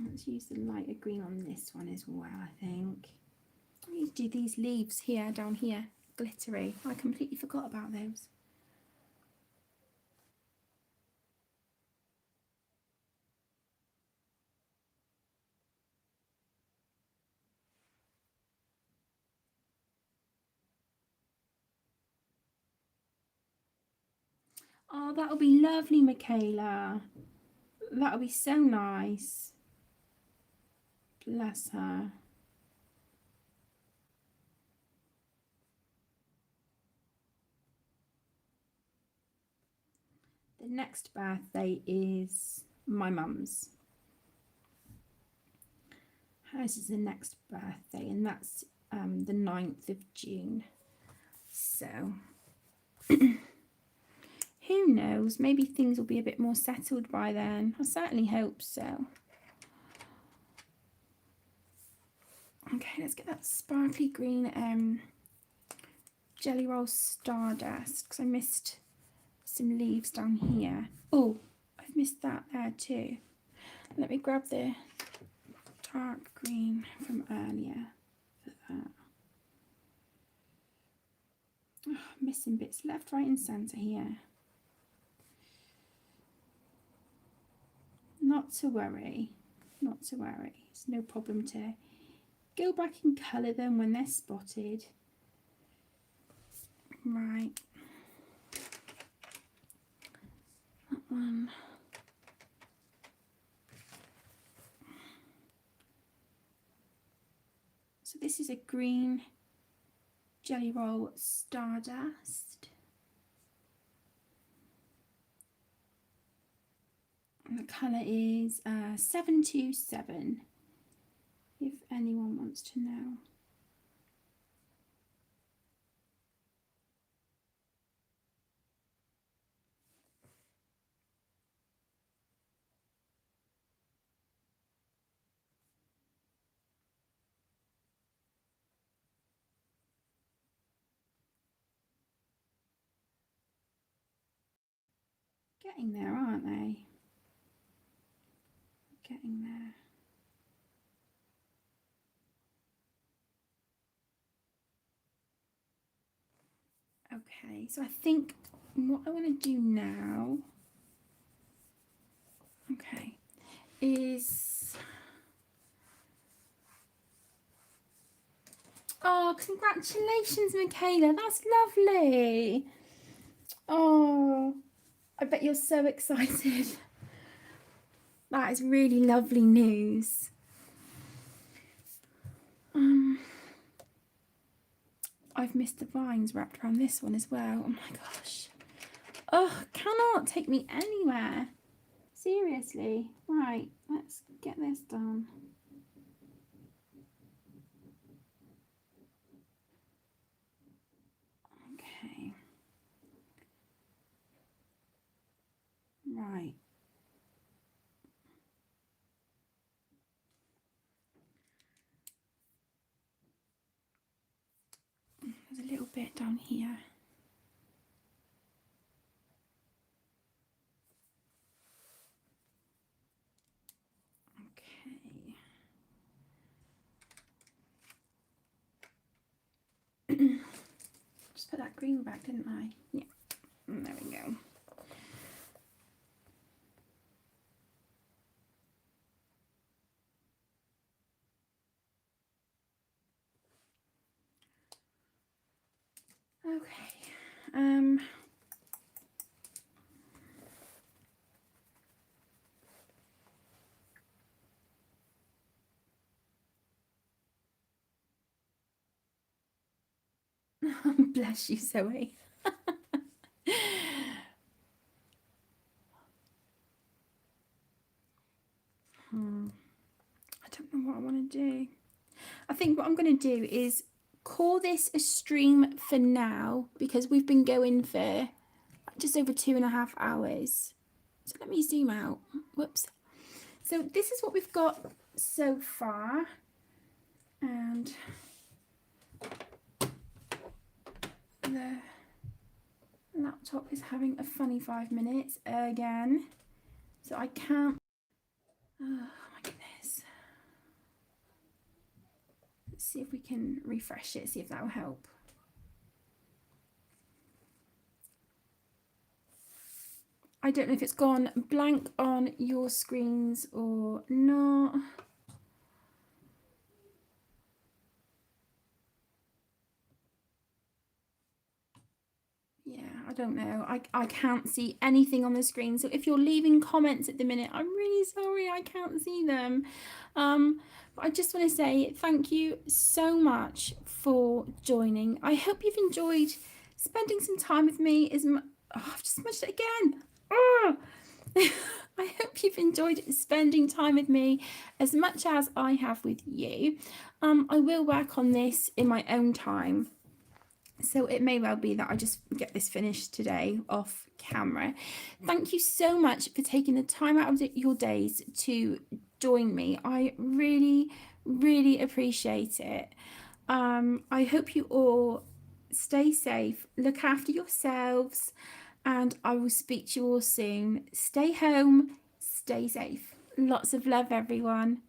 A: Let's use the lighter green on this one as well, I think. I need to do these leaves here, down here, glittery. I completely forgot about those. Oh, that'll be lovely, Michaela. That'll be so nice. Bless her. The next birthday is my mum's. Hers is the next birthday, and that's the 9th of June. So, who knows? Maybe things will be a bit more settled by then. I certainly hope so. Okay, let's get that sparkly green jelly roll stardust, because I missed some leaves down here. Oh, I've missed that there too. Let me grab the dark green from earlier for that. Oh, missing bits left, right and centre here. Not to worry, not to worry. It's no problem to go back and colour them when they're spotted. Right. That one. So this is a green jelly roll stardust. And the colour is 727, if anyone wants to know. Getting there, aren't they? Getting there. Okay, so I think what I want to do now, okay, is... Oh, congratulations, Michaela. That's lovely. Oh, I bet you're so excited. That is really lovely news. I've missed the vines wrapped around this one as well. Oh my gosh. Oh, cannot take me anywhere. Seriously. Right, let's get this done. Okay. Right. There's a little bit down here. Okay. Just put that green back, didn't I? Yeah. There we go. Okay. Bless you, Zoe. I don't know what I want to do. I think what I'm going to do is call this a stream for now, because we've been going for just over 2.5 hours. So let me zoom out. Whoops. So this is what we've got so far. And the laptop is having a funny 5 minutes again. So I can't. Oh my goodness. Let's see if we can refresh it, see if that will help. I don't know if it's gone blank on your screens or not. Yeah, I don't know. I can't see anything on the screen. So if you're leaving comments at the minute, I'm really sorry I can't see them. But I just want to say thank you so much for joining. I hope you've enjoyed spending some time with me. I've just smudged it again. Oh! I hope you've enjoyed spending time with me as much as I have with you. I will work on this in my own time. So it may well be that I just get this finished today off camera. Thank you so much for taking the time out of your days to join me. I really, really appreciate it. I hope you all stay safe, look after yourselves, and I will speak to you all soon. Stay home, stay safe. Lots of love, everyone.